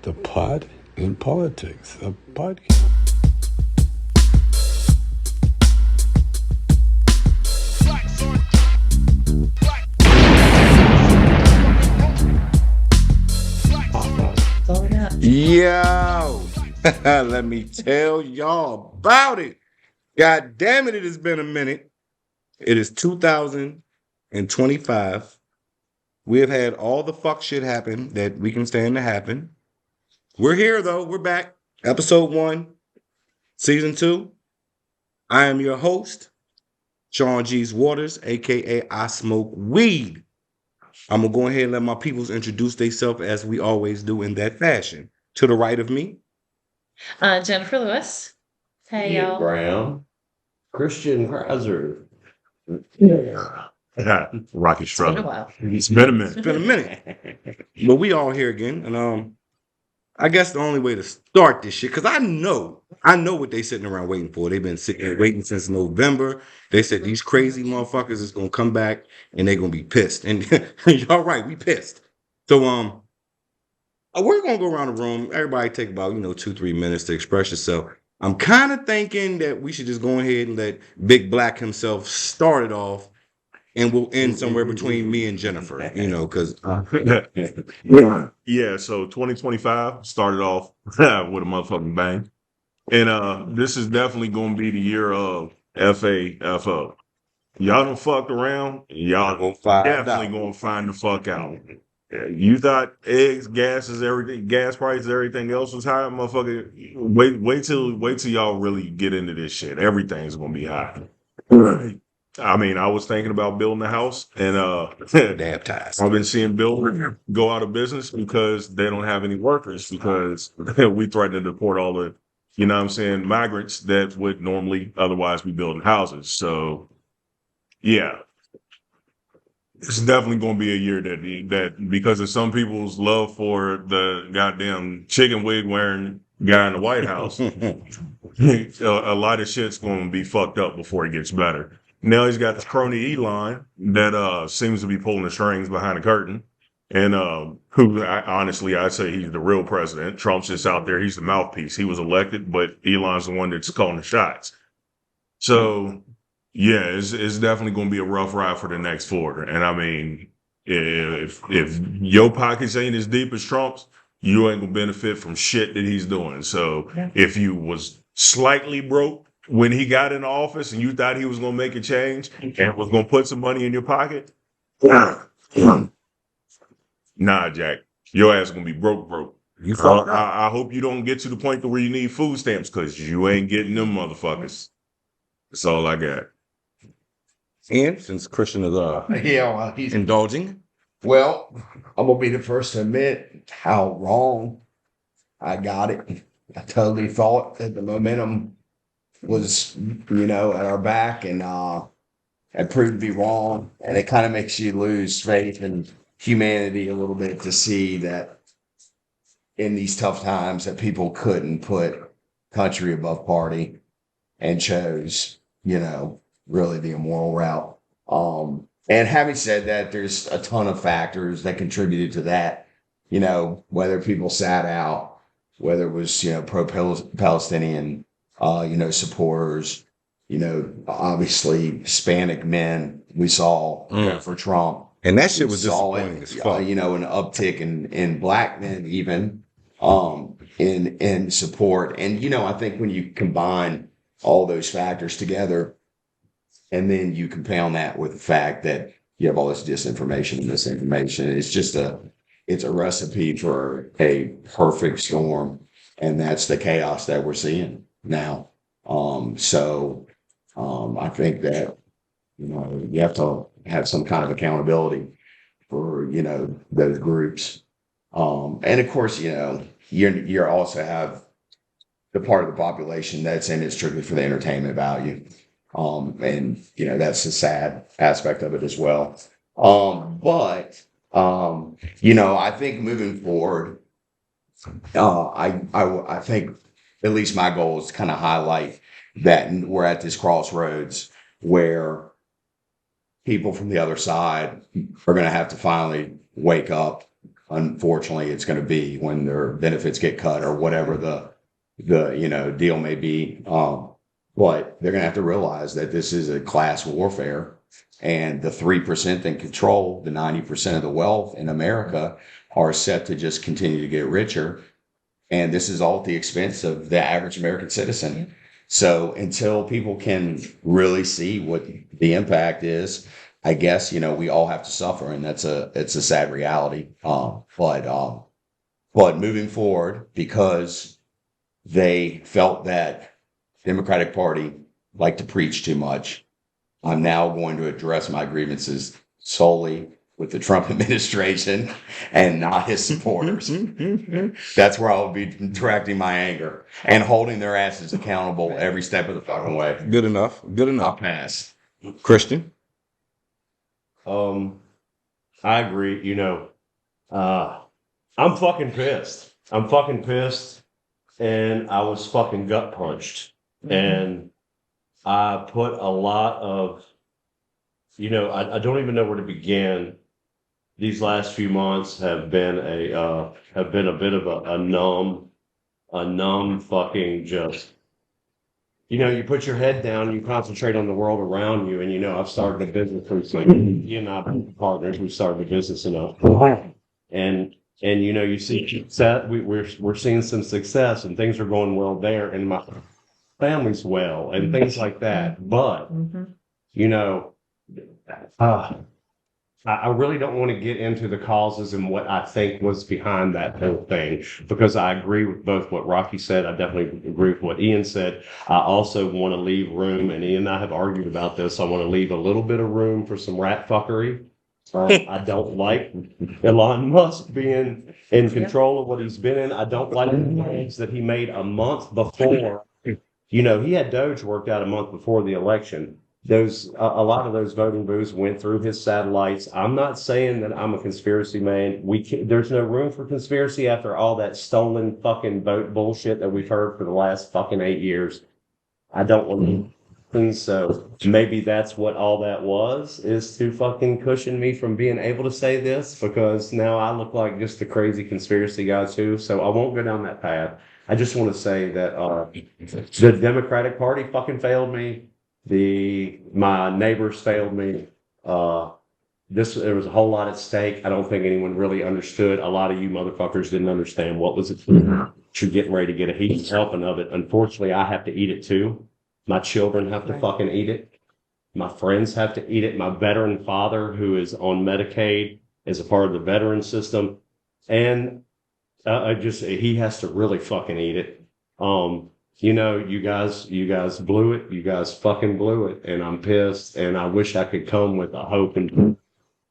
The Pod in Politics, a podcast. Yo, let me tell y'all about it. God damn it, it has been a minute. It is 2025. We have had all the fuck shit happen that we can stand to happen. We're here though. We're back. Episode 1, Season 2. I am your host, Sean G's Waters, aka I Smoke Weed. I'm gonna go ahead and let my peoples introduce themselves as we always do in that fashion. To the right of me, Jennifer Lewis. Hey, Ian y'all. Brown, Christian Hauser. Rocky It's been a Struggle. while. It's been a minute. it's been a minute, but we all here again, and I guess the only way to start this shit, because I know what they sitting around waiting for. They've been sitting there waiting since November. They said these crazy motherfuckers is gonna come back and they're gonna be pissed. And y'all right, we pissed. So we're gonna go around the room. Everybody take about 2-3 minutes to express yourself. I'm kind of thinking that we should just go ahead and let Big Black himself start it off, and we'll end somewhere between me and Jennifer. Because Yeah, so 2025 started off with a motherfucking bang. And this is definitely gonna be the year of FAFO. Y'all done fucked around, y'all gonna find definitely out. gonna find the fuck out. You thought eggs, gas prices, everything else was high, motherfucker. Wait till y'all really get into this shit. Everything's gonna be high. I mean, I was thinking about building a house, and Baptized. I've been seeing builders go out of business because they don't have any workers, because we threatened to deport all the, migrants that would normally otherwise be building houses. So, yeah, it's definitely going to be a year that because of some people's love for the goddamn chicken wig wearing guy in the White House, a lot of shit's going to be fucked up before it gets better. Now he's got this crony Elon that seems to be pulling the strings behind the curtain, and who I'd say he's the real president. Trump's just out there; he's the mouthpiece. He was elected, but Elon's the one that's calling the shots. So yeah, it's definitely going to be a rough ride for the next 4. And I mean, if your pockets ain't as deep as Trump's, you ain't gonna benefit from shit that he's doing. So if you was slightly broke when he got in office and you thought he was gonna make a change and was gonna put some money in your pocket, nah, Jack, your ass is gonna be broke. You fucked up. I hope you don't get to the point where you need food stamps, because you ain't getting them motherfuckers. That's all I got. And since Christian is He's indulging, well. I'm gonna be the first to admit how wrong I got it. I totally thought that the momentum was, at our back, and it proved to be wrong. And it kind of makes you lose faith in humanity a little bit to see that in these tough times that people couldn't put country above party and chose, really the immoral route. And having said that, there's a ton of factors that contributed to that, whether people sat out, whether it was, pro-Palestinian, supporters, obviously Hispanic men we saw vote for Trump. and that shit We was saw disappointing it, as fuck. an uptick in black men even, in support. And, I think when you combine all those factors together, and then you compound that with the fact that you have all this disinformation and misinformation, it's a recipe for a perfect storm. And that's the chaos that we're seeing now. I think that, you have to have some kind of accountability for, those groups. And of course, you're also have the part of the population that's in it strictly for the entertainment value. And that's the sad aspect of it as well. I think moving forward, I think at least my goal is to kind of highlight that we're at this crossroads where people from the other side are going to have to finally wake up unfortunately it's going to be when their benefits get cut or whatever the deal may be. But they're going to have to realize that this is a class warfare, and the 3% that control the 90% of the wealth in America are set to just continue to get richer. And this is all at the expense of the average American citizen. Yeah. So until people can really see what the impact is, I guess, we all have to suffer, and it's a sad reality. But moving forward, because they felt that Democratic Party liked to preach too much, I'm now going to address my grievances solely with the Trump administration and not his supporters. That's where I'll be directing my anger and holding their asses accountable every step of the fucking way. Good enough. Good I'll enough. pass. Christian. I agree. I'm fucking pissed. And I was fucking gut punched. And I put a lot of, I don't even know where to begin. These last few months have been a bit of a numb fucking just, you put your head down, you concentrate on the world around you, and I've started a business recently. You and I are partners. We started a business and you see success. We're seeing some success, and things are going well there, and my family's well, and things like that. But I really don't want to get into the causes and what I think was behind that whole thing, because I agree with both what Rocky said. I definitely agree with what Ian said. I also want to leave room, and Ian and I have argued about this. I want to leave a little bit of room for some rat fuckery. I don't like Elon Musk being in control of what he's been in. I don't like the plans that he made a month before. He had Doge worked out a month before the election. A lot of those voting booths went through his satellites. I'm not saying that I'm a conspiracy man. There's no room for conspiracy after all that stolen fucking vote bullshit that we've heard for the last fucking 8 years. I don't want to. So maybe that's what all that was, is to fucking cushion me from being able to say this, because now I look like just a crazy conspiracy guy too. So I won't go down that path. I just want to say that the Democratic Party fucking failed me. My neighbors failed me. There was a whole lot at stake. I don't think anyone really understood. A lot of you motherfuckers didn't understand what was it. You're getting ready to get a heaping helping of it. Unfortunately, I have to eat it too. My children have to fucking eat it. My friends have to eat it. My veteran father, who is on Medicaid, is a part of the veteran system, and he has to really fucking eat it. You guys blew it. You guys fucking blew it, and I'm pissed. And I wish I could come with a hope, and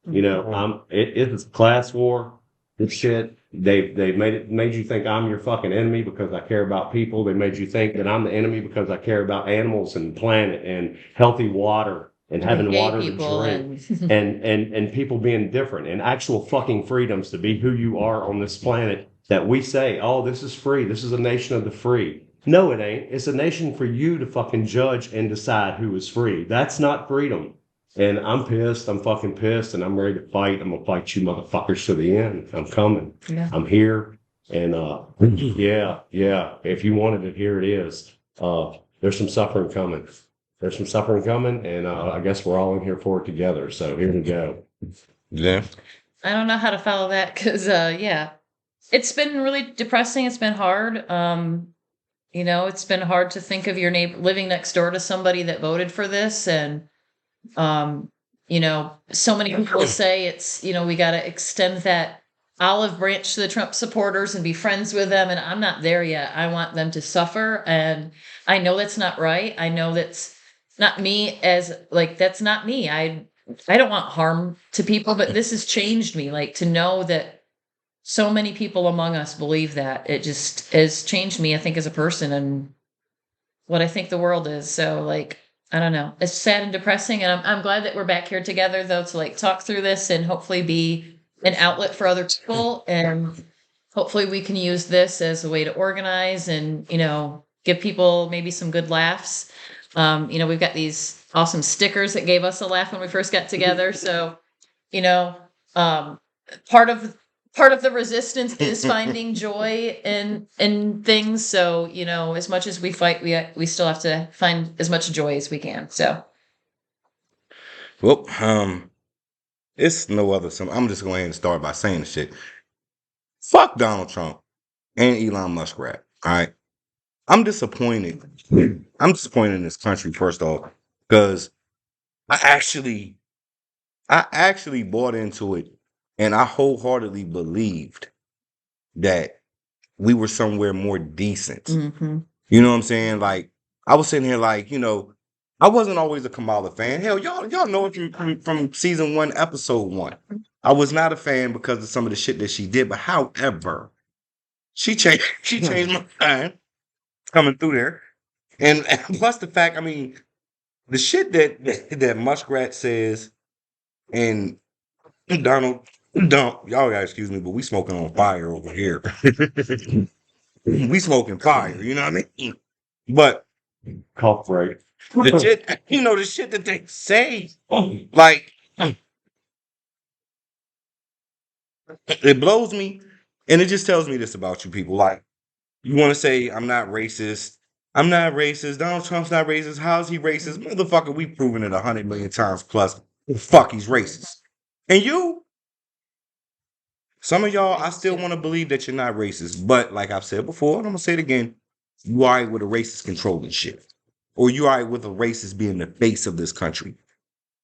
it's a class war. This shit. They've made you think I'm your fucking enemy because I care about people. They made you think that I'm the enemy because I care about animals and planet and healthy water and having water to drink and people being different and actual fucking freedoms to be who you are on this planet, that we say, oh, this is free. This is a nation of the free. No, it ain't. It's a nation for you to fucking judge and decide who is free. That's not freedom. And I'm pissed. I'm fucking pissed, and I'm ready to fight. I'm gonna fight you motherfuckers to the end. I'm coming. Yeah. I'm here. And yeah. If you wanted it, here it is. There's some suffering coming. And I guess we're all in here for it together. So here we go. Yeah. I don't know how to follow that because, it's been really depressing. It's been hard. It's been hard to think of your neighbor living next door to somebody that voted for this. And, so many people say it's, we got to extend that olive branch to the Trump supporters and be friends with them. And I'm not there yet. I want them to suffer. And I know that's not right. I know that's not me that's not me. I don't want harm to people, but this has changed me. Like, to know that so many people among us believe that, it just has changed me, I think, as a person and what I think the world is. So I don't know. It's sad and depressing. And I'm glad that we're back here together though, to talk through this and hopefully be an outlet for other people. And hopefully we can use this as a way to organize and, give people maybe some good laughs. We've got these awesome stickers that gave us a laugh when we first got together. So, part part of the resistance is finding joy in things. So, as much as we fight, we still have to find as much joy as we can. So, Well, it's no other. I'm just going to go ahead and start by saying the shit. Fuck Donald Trump and Elon Musk rap. All right. I'm disappointed. I'm disappointed in this country, first off, because I actually bought into it and I wholeheartedly believed that we were somewhere more decent. mhm. You know what I'm saying? Like, I was sitting here like, I wasn't always a Kamala fan. Hell, y'all know it from season 1, episode 1. I was not a fan because of some of the shit that she did, but however, she changed my mind coming through there. And plus the fact, I mean, the shit that Muskrat says and Donald, y'all gotta excuse me, but we smoking on fire over here. We smoking fire, you know what I mean? But Cough break. the shit, the shit that they say, like, it blows me, and it just tells me this about you people. Like, you want to say I'm not racist. I'm not racist. Donald Trump's not racist. How's he racist? Motherfucker, we proven it 100 million times plus. Fuck, he's racist. And some of y'all, I still want to believe that you're not racist. But like I've said before, and I'm going to say it again, you all right with a racist controlling shit. Or you all right with a racist being the face of this country.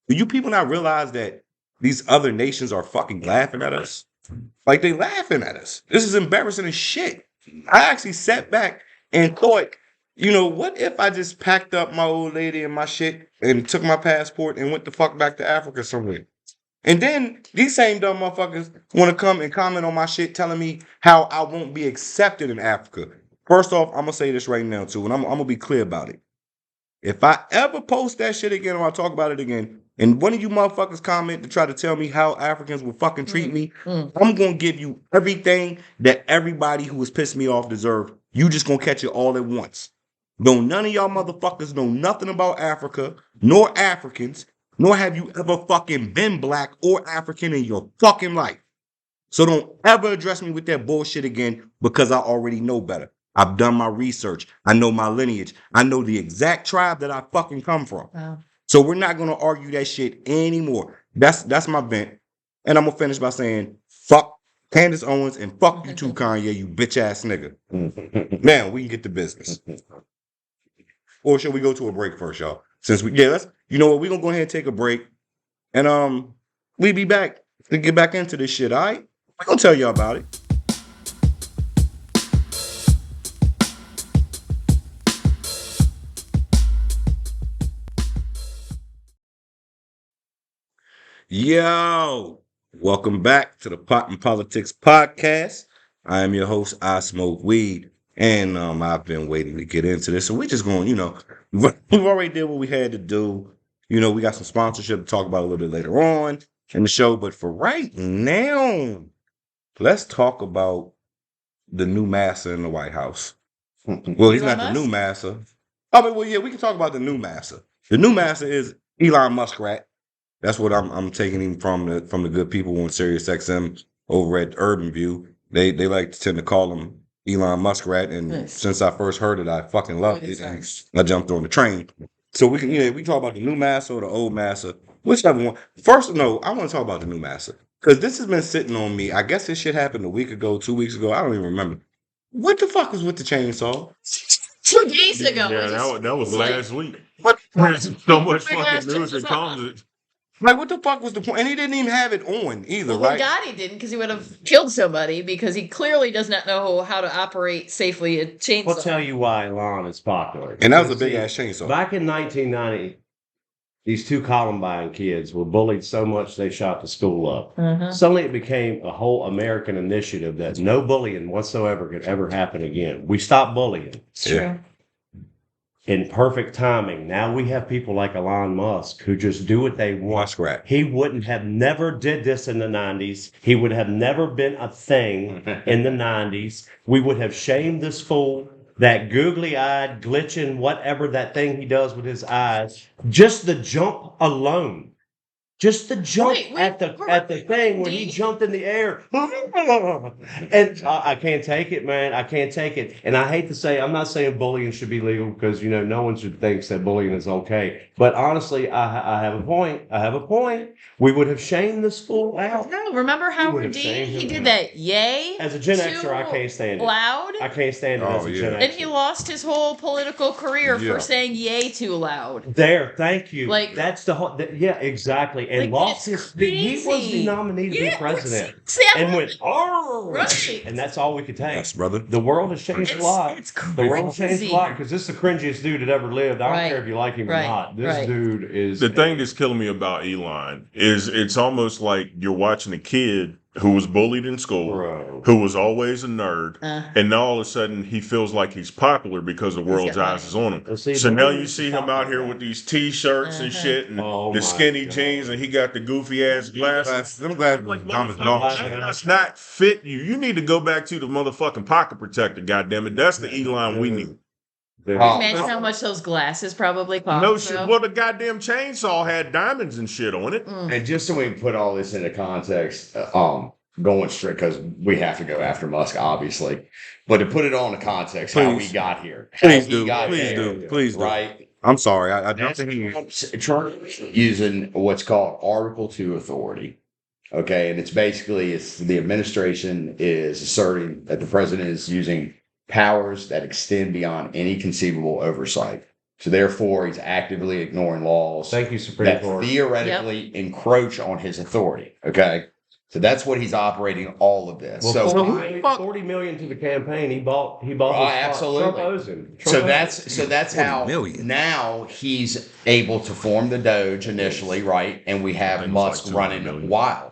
Do you people not realize that these other nations are fucking laughing at us? Like, they laughing at us. This is embarrassing as shit. I actually sat back and thought, what if I just packed up my old lady and my shit and took my passport and went the fuck back to Africa somewhere? And then these same dumb motherfuckers want to come and comment on my shit telling me how I won't be accepted in Africa. First off, I'm going to say this right now, too, and I'm going to be clear about it. If I ever post that shit again or I talk about it again, and one of you motherfuckers comment to try to tell me how Africans will fucking treat me, I'm going to give you everything that everybody who has pissed me off deserve. You just going to catch it all at once. Don't none of y'all motherfuckers know nothing about Africa, nor Africans, nor have you ever fucking been black or African in your fucking life. So don't ever address me with that bullshit again because I already know better. I've done my research. I know my lineage. I know the exact tribe that I fucking come from. Wow. So we're not going to argue that shit anymore. That's my vent. And I'm going to finish by saying, fuck Candace Owens and fuck you too, Kanye, you bitch ass nigga. Now we can get to business. Or should we go to a break first, y'all? Let's, you know what? We're going to go ahead and take a break. And we be back to get back into this shit, all right? I'm going to tell y'all about it. Yo, welcome back to the Pot and Politics podcast. I am your host, I Smoke Weed, and I've been waiting to get into this. So we're just going, we've already did what we had to do. We got some sponsorship to talk about a little bit later on in the show, but for right now, let's talk about the new massa in the White House. Well, he's Elon not the new Musk? massa. Oh, but well, yeah, we can talk about the new massa. The new massa is Elon Muskrat. That's what I'm taking him from the good people on Sirius XM over at Urban View. They like to tend to call him Elon Muskrat, and Nice. since I first heard it, I fucking loved It it, is and nice. I jumped on the train. So we can we talk about the new massa or the old massa, whichever one. First, no, I want to talk about the new massa because this has been sitting on me. I guess this shit happened a week ago, 2 weeks ago. I don't even remember. What the fuck was with the chainsaw? 2 days ago. Yeah, that was It's like- last week. What? There's so much Big fucking ass news that chainsaw. comes. Like, what the fuck was the point? And he didn't even have it on either, Well, right? God, he didn't because he would have killed somebody because he clearly does not know how to operate safely a chainsaw. I'll tell you why Elon is popular. And that was a Because, big ass chainsaw. Back in 1990, these two Columbine kids were bullied so much they shot the school up. Uh-huh. Suddenly it became a whole American initiative that no bullying whatsoever could ever happen again. We stopped bullying. It's Yeah. true. In perfect timing. Now we have people like Elon Musk who just do what they want. Muskrat. He wouldn't have never did this in the 90s. He would have never been a thing in the 90s. We would have shamed this fool, that googly-eyed, glitching, whatever that thing he does with his eyes. Just the jump alone Just the jump Wait, at the thing when he jumped in the air, and I can't take it, man. I can't take it. And I hate to say, I'm not saying bullying should be legal because no one should think that bullying is okay. But honestly, I have a point. I have a point. We would have shamed this fool out. No, remember Howard would've Dean? shamed He him did out. that yay As a Gen Xer, I too can't stand it. loud. I can't stand it as Oh, a yeah. Gen And he Xer. lost his whole political career Yeah. for saying yay too loud. There, thank you. Like- That's the whole. Yeah, exactly. And Like, lost it's his. He was the crazy. nominee to be Yeah, president, exactly. and went, oh, Right. and that's all we could take. Yes, brother. The world has changed a lot. It's The world has changed crazy. a lot because this is the cringiest dude that ever lived. I don't Right, care if you like him right, or not. This right. dude is The thing that's killing me about Elon is it's almost like you're watching a kid who was bullied in school, bro. who was always a nerd, Uh, and now all of a sudden he feels like he's popular because the world's got eyes is on him. Well, see, So the now thing you is see to him talk out here about with these T-shirts and Uh-huh. shit, and Oh the my skinny God. jeans, and he got the goofy ass glasses. I'm glad Like, Thomas motherfucker, Dawes. that does not fit you. You need to go back to the motherfucking pocket protector. Goddamn it, that's the Elon we need. imagine how much those glasses probably cost. No shit. though. Well, the goddamn chainsaw had diamonds and shit on it. Mm. And just so we can put all this into context, going straight because we have to go after Musk, obviously. But to put it all into context, how we Please. got here, how Please he do. got Please there, do. Please do. right? I'm sorry. I That's jumped in here. Trump's using what's called Article 2 authority. Okay, and it's the administration is asserting that the president is using powers that extend beyond any conceivable oversight. So therefore, he's actively ignoring laws Thank you, Supreme that Court. theoretically encroach on his authority. Okay, so that's what he's operating all of this. Well, so 40 million to the campaign. He bought. Oh, his spot. absolutely. Trump owes him. So Trump that's 40 how million. now he's able to form the Doge initially, right? And we I have think it's Musk like 200 running million. wild.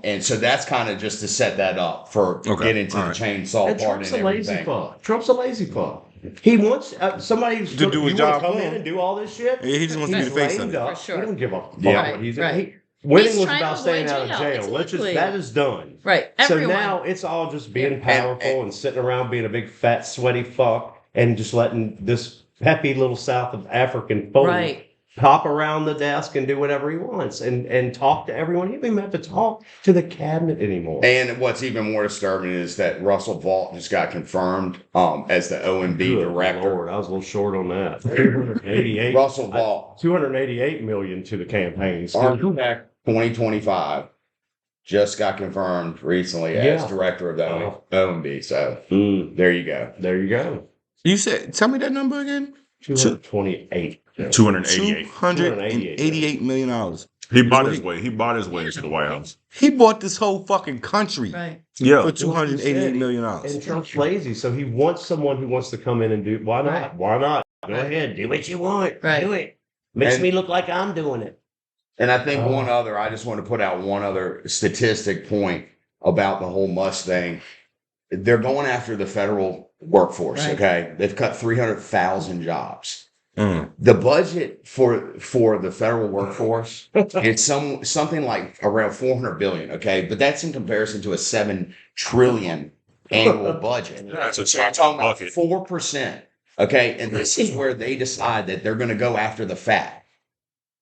And so that's kind of just to set that up for Okay, getting to all the right. chainsaw And part Trump's and a lazy everything. fuck. Trump's a lazy fuck. He wants somebody who's To do his you job wanna come for in him. and do all this shit. Yeah, he just wants to be He's the face of lamed it. up. For sure. He don't give a fuck Yeah. what he's Right. he- Winning He's was trying to about staying avoid out of jail. jail. Let's just Exactly. that is done. Right. So Everyone. now it's all just being And- powerful and sitting around being a big fat sweaty fuck and just letting this peppy little South of African fool Right. pop around the desk and do whatever he wants and talk to everyone. He don't even have to talk to the cabinet anymore. And what's even more disturbing is that Russell Vaught just got confirmed as the OMB Good director. Lord, I was a little short on that. 288, Russell Vaught, 288 million to the campaigns. Architect 2025, just got confirmed recently as Yeah. director of the OMB. So Mm, there you go. there you go. You said, tell me that number again. 228. 288. $288 million. He bought his way. He bought his way into the White House. He bought this whole fucking country Right. Yeah. for $288 million. And Trump's lazy, so he wants someone who wants to come in and do. Why not? Right. Why not? Go Right. ahead, do what you want. Right. Do it. Makes And- me look like I'm doing it. And I think Oh. I just want to put out one other statistic point about the whole Musk thing. They're going after the federal workforce. Right. Okay. They've cut 300,000 jobs. Mm. The budget for the federal workforce it's something like around 400 billion. Okay. But that's in comparison to a 7 trillion annual budget. That's a So I'm talking about bucket. 4%. Okay. And this is where they decide that they're going to go after the fat.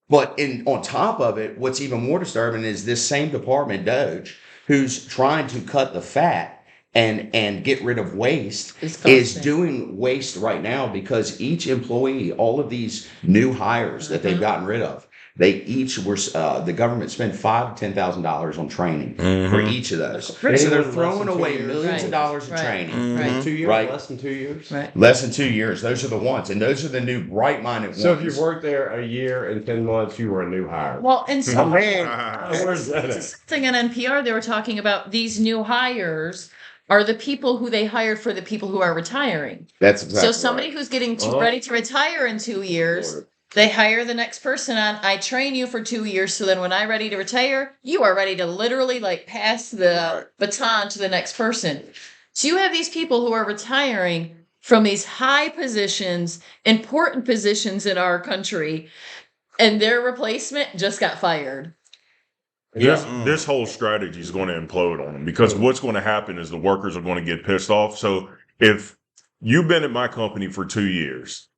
But on top of it, what's even more disturbing is this same department, Doge, who's trying to cut the fat and get rid of waste, It's is constant. doing waste right now because each employee, all of these new hires that they've Mhm. gotten rid of, they each were the government spent $5,000 to $10,000 on training for Mhm. each of those. Anyone So they're less throwing than 2 away years. millions Right. of dollars in Right. training. Mhm. Right. 2 years, Right. less than 2 years. Right. Less than 2 years. Those are the ones, and those are the new bright-minded So if ones. you worked there a year and 10 months, you were a new hire. Well, and so Where's that at? something on NPR they were talking about these new hires are the people who they hired for the people who are retiring. That's exactly So somebody right. who's getting Oh. ready to retire in 2 years, they hire the next person on. I train you for 2 years, so then when I'm ready to retire, you are ready to literally like pass the baton to the next person. So you have these people who are retiring from these high positions, important positions in our country, and their replacement just got fired. This whole strategy is going to implode on them because what's going to happen is the workers are going to get pissed off. So if you've been at my company for 2 years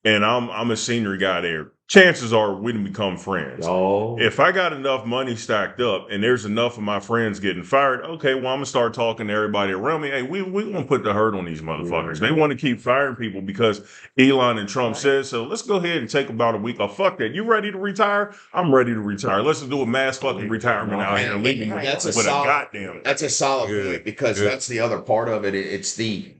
and I'm a senior guy there, chances are we didn't become friends. Oh, If I got enough money stacked up and there's enough of my friends getting fired, okay, well, I'm gonna start talking to everybody around me. Hey, we want to put the hurt on these motherfuckers. They want to keep firing people because Elon and Trump said so. Let's go ahead and take about a week off. Fuck that. You ready to retire? I'm ready to retire. Let's do a mass fucking retirement out here and leave me That's with a a solid- goddamn. That's a solid Good, point because good. that's the other part of it. It's the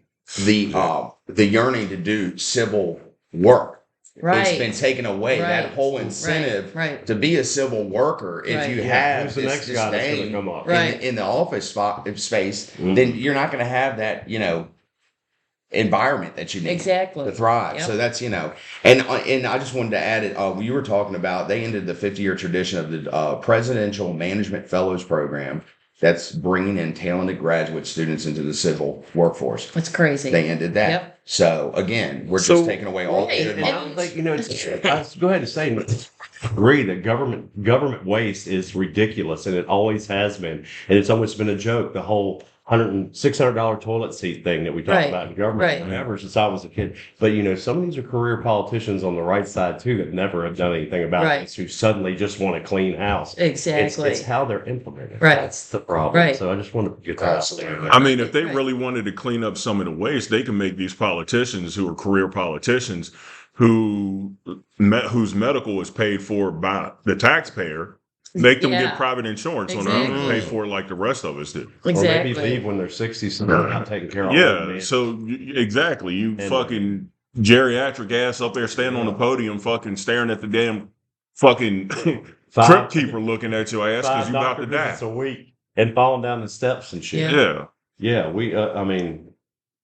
yearning to do civil work. Right. It's been taken away. That Right. whole incentive Right. to be a civil worker, if Right. you yeah, have who's the this next guy that's going to disdain come up? Right. in the office space, Mhm. then you're not going to have that, environment that you need Exactly. to thrive. Yep. So that's, and I just wanted to add it. You were talking about, they ended the 50-year tradition of the Presidential Management Fellows Program that's bringing in talented graduate students into the civil workforce. It's crazy. They ended that. Yep. So again, we're So- just taking away all Right. the good And I money. don't think, I go ahead and say, agree that government waste is ridiculous, and it always has been, and it's almost been a joke. The whole $600 toilet seat thing that we talk Right. about in government Right. forever since I was a kid. But some of these are career politicians on the right side too that never have done anything about Right. this, who suddenly just want a clean house. Exactly. It's how they're implemented. Right. That's the problem. Right. So I just wanted to get that out there. I mean, if they Right. really wanted to clean up some of the waste, they can make these politicians who are career politicians whose medical is paid for by the taxpayer. Make them Yeah. get private insurance so they don't have to pay Exactly. for it like the rest of us do. Or maybe Exactly. leave when they're 60 so they're not taking care of all Yeah, the so exactly. You And- fucking geriatric ass up there standing on the podium fucking staring at the damn fucking crypt keeper looking at your ass because five you about to doctor die. visits a week and falling down the steps and shit. Yeah. Yeah. Yeah, I mean,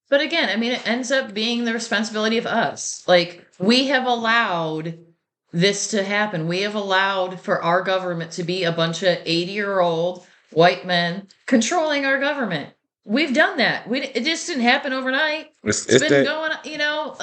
But again, I mean, it ends up being the responsibility of us. Like, we have allowed this to happen. We have allowed for our government to be a bunch of 80-year-old white men controlling our government. We've done that. It just didn't happen overnight. It's It's been that. going, I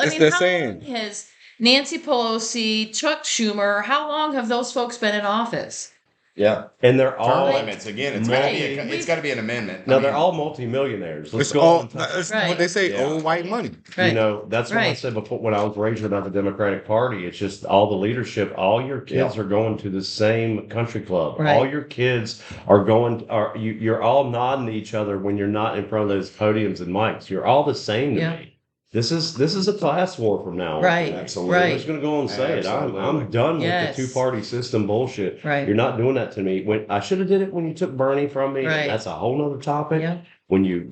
it's mean, that how saying. long has Nancy Pelosi, Chuck Schumer, how long have those folks been in office? Yeah. and they're Term all limits again. It's got to be. Right. It's got to be an amendment. no, I they're mean, all multimillionaires. Let's It's go all. on top. That's Right. what they say. Yeah. Old white money. Right. That's what I Right. said before when I was raised about the Democratic Party. It's just all the leadership, all your kids are going to the same country club. Right. All your kids are going, you're all nodding to each other when you're not in front of those podiums and mics. You're all the same to Yeah. me. This is a class war from now on. Right. Absolutely. I'm Right. just going to go and say it. I'm Absolutely. done Yes. with the two-party system bullshit. Right. You're not doing that to me. When I should have did it when you took Bernie from me. Right. That's a whole nother topic. Yeah. When you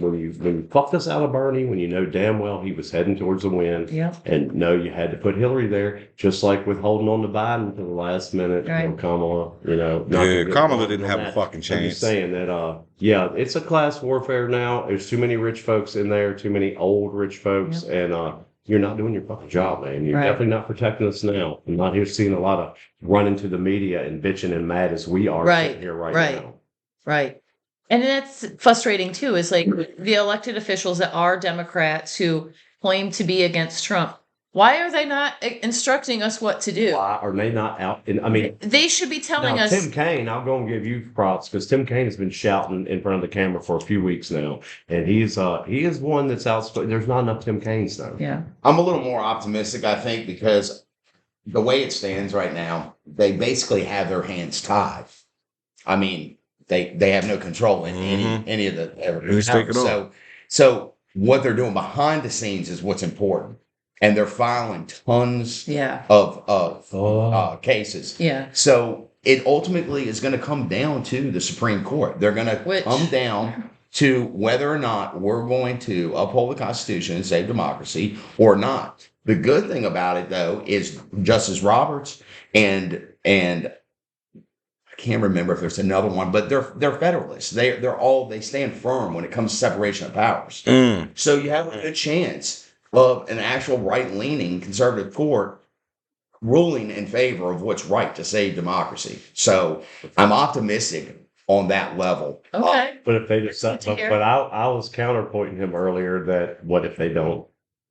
fucked us out of Bernie, when you know damn well he was heading towards the win, Yeah. and no, you had to put Hillary there, just like with holding on to Biden to the last minute. Right. Kamala, not Yeah, to get Kamala wrong didn't on have a that. fucking I'm chance. just saying that, yeah, it's a class warfare now. There's too many rich folks in there, too many old rich folks, and you're not doing your fucking job, man. You're Right. definitely not protecting us now. I'm not here seeing a lot of running to the media and bitching and mad as we are Right, sitting here right right. now. Right. And that's frustrating too, is like the elected officials that are Democrats who claim to be against Trump. Why are they not instructing us what to do? Why are they not out? I mean, They should be telling now, us. Tim Kaine, I'll go and give you props because Tim Kaine has been shouting in front of the camera for a few weeks now, and he is one that's outspoken. There's not enough Tim Kaines though. Yeah. I'm a little more optimistic, I think, because the way it stands right now, they basically have their hands tied. I mean, they have no control in any of the Let's take it so what they're doing behind the scenes is what's important, and they're filing tons Yeah. of cases. Yeah. So it ultimately is going to come down to the Supreme Court. They're going to Which- come down to whether or not we're going to uphold the Constitution and save democracy or not. The good thing about it, though, is Justice Roberts and I can't remember if there's another one, but they're Federalists. They stand firm when it comes to separation of powers. Mm. So you have a good chance of an actual right-leaning conservative court ruling in favor of what's right to save democracy. So I'm optimistic on that level. Okay. But if they just, Good to hear. but I was counterpointing him earlier that what if they don't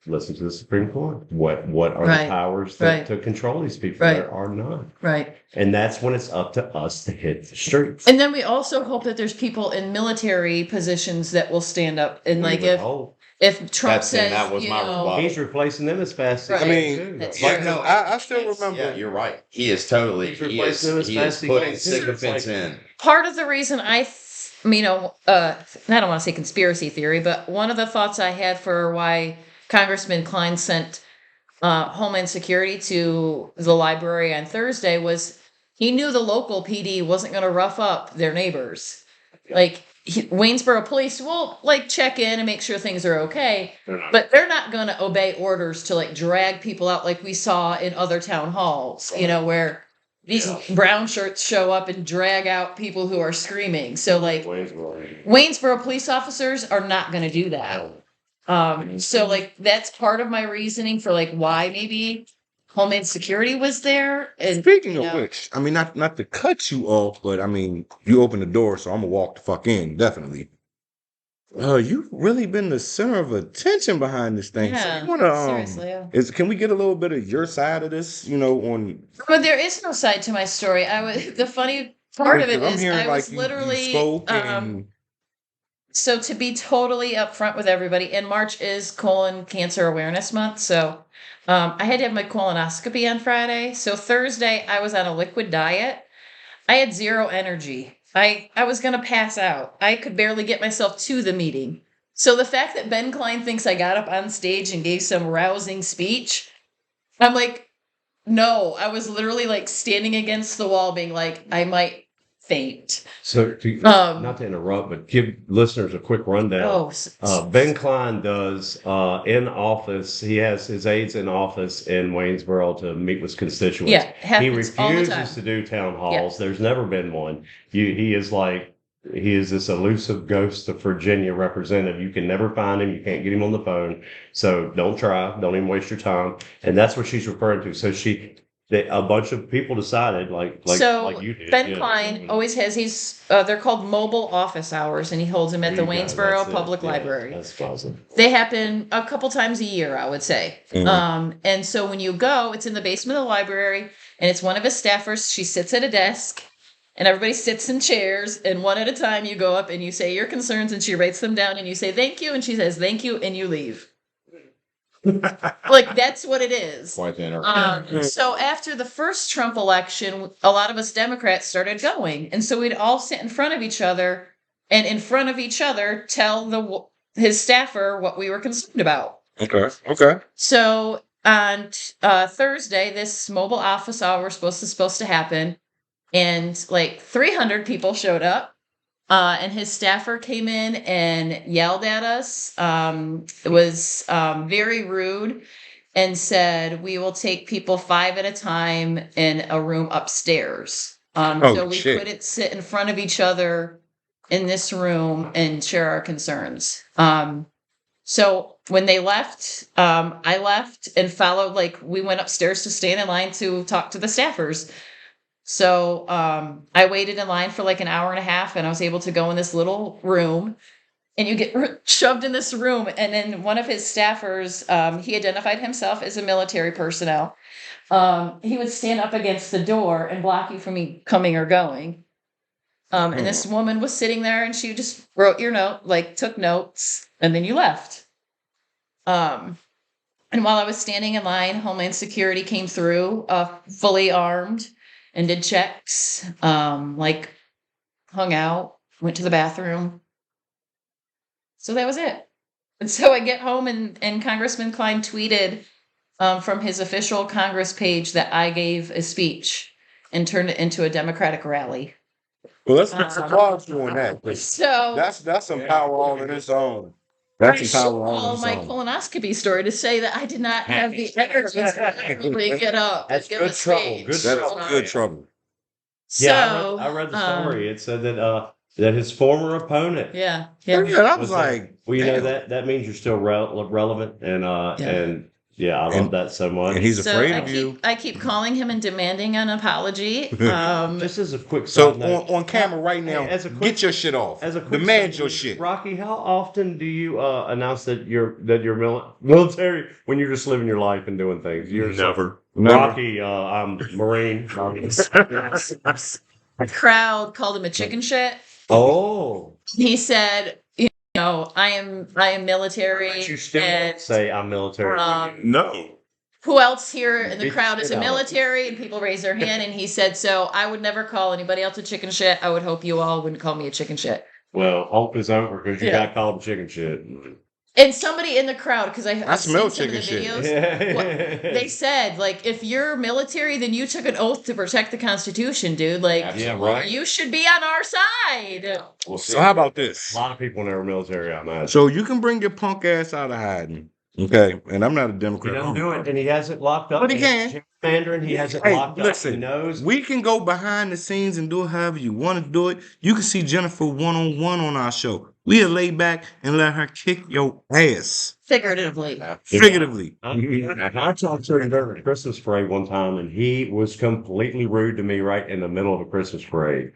listen to the Supreme Court? What are Right. the powers Right. to control these people? Right. There are none, Right. and that's when it's up to us to hit the streets. And then we also hope that there's people in military positions that will stand up and We like would if hope. if Trump says, that was you my know, rebuttal. He's replacing them as fast as Right. he I mean, can, too. That's yeah, true. no, I still remember. Yeah, you're right. He is totally. He's replacing them as He fast is as he putting can, too. sycophants It's like- in. part of the reason I don't want to say conspiracy theory, but one of the thoughts I had for why Congressman Klein sent Homeland Security to the library on Thursday was he knew the local PD wasn't going to rough up their neighbors. Like Waynesboro police will like check in and make sure things are okay, but they're not going to obey orders to like drag people out like we saw in other town halls, you know, where these brown shirts show up and drag out people who are screaming. So like Waynesboro police officers are not going to do that. So like that's part of my reasoning for like why maybe Homeland Security was there. And Speaking you of know, which, I mean, not to cut you off, but I mean, you open the door, so I'm gonna walk the fuck in, definitely. You've really been the center of attention behind this thing. So Yeah, you wanna seriously, yeah. can we get a little bit of your side of this? You know, on But there is no side to my story. The funny part of it I'm is hearing I like was you literally spoke and so to be totally upfront with everybody, in March is colon cancer awareness month. So I had to have my colonoscopy on Friday. So Thursday I was on a liquid diet. I had zero energy. I was gonna pass out. I could barely get myself to the meeting. So the fact that Ben Klein thinks I got up on stage and gave some rousing speech, I'm like, no, I was literally like standing against the wall being like, I might faint. So, not to interrupt, but give listeners a quick rundown. Ben Klein does in office. He has his aides in office in Waynesboro to meet with constituents. Yeah, He happens all the time. refuses to do town halls. There's never been one. He is this elusive ghost of Virginia representative. You can never find him. You can't get him on the phone. So don't try. Don't even waste your time. And that's what she's referring to. So a bunch of people decided, like you did. Ben Klein always has they're called mobile office hours, and he holds them at the Waynesboro Public Library. That's awesome. They happen a couple times a year, I would say. And so when you go, it's in the basement of the library, and it's one of his staffers. She sits at a desk, and everybody sits in chairs, and one at a time you go up and you say your concerns, and she writes them down, and you say thank you, and she says thank you, and you leave. Like that's what it is. Quite the interaction. So after the first Trump election, a lot of us Democrats started going, and so we'd all sit in front of each other, and in front of each other tell his staffer what we were concerned about. Okay. So on Thursday, this mobile office hour was supposed to happen, and like 300 people showed up. And his staffer came in and yelled at us. It was very rude and said, we will take people 5 at a time in a room upstairs. So we couldn't sit in front of each other in this room and share our concerns. So when they left, I left and followed, we went upstairs to stand in line to talk to the staffers. So I waited in line for like an hour and a half, and I was able to go in this little room, and you get shoved in this room. And then one of his staffers, he identified himself as a military personnel. He would stand up against the door and block you from me coming or going. And this woman was sitting there, and she just wrote your note, took notes, and then you left. And while I was standing in line, Homeland Security came through, fully armed, and did checks, hung out, went to the bathroom. So that was it. And so I get home, and Congressman Klein tweeted from his official Congress page that I gave a speech and turned it into a Democratic rally. Well, let's make some applause doing that. So That's some power all in its own. That's some power all in its my own. colonoscopy story to say that I did not have the energy to actually get up. That's and give good a trouble. speech. Good That's good trouble. So I read the story. It said that his former opponent. Yeah. I was like, well, damn. that means you're still relevant, and I love that so much. And he's afraid I of you. I keep calling him and demanding an apology. Just as a quick So side note, on camera right now, Hey, as a quick- get your shit off. as a quick Demand side your note, shit. Rocky, how often do you announce that you're military when you're just living your life and doing things? You're Never. Rocky, I'm Marine. The crowd called him a chicken shit. Oh, He said, know, I am military. But you still and, say I'm military. No. who else here in the Beat the crowd is shit a out of 'em. military? And people raise their hand, and he said, so I would never call anybody else a chicken shit. I would hope you all wouldn't call me a chicken shit. Well, hope is over because you Yeah. got called chicken shit. And somebody in the crowd, because I I've smell seen some of the chicken shit. videos, they said, like, if you're military, then you took an oath to protect the Constitution, dude. Like, Yeah, right. you should be on our side. We'll see. So how about A this? lot of people in our military, I imagine. So you can bring your punk ass out of hiding. Okay. And I'm not a He Democrat. doesn't do it, and he has it locked up. But he And can. Jim Mandarin, he has it Hey, locked up. listen, He knows. we can go behind the scenes and do it however you want to do it. You can see Jennifer one-on-one on our show. We'll lay back and let her kick your ass. Figuratively. Figuratively. I talked to him during a Christmas parade one time, and he was completely rude to me right in the middle of a Christmas parade.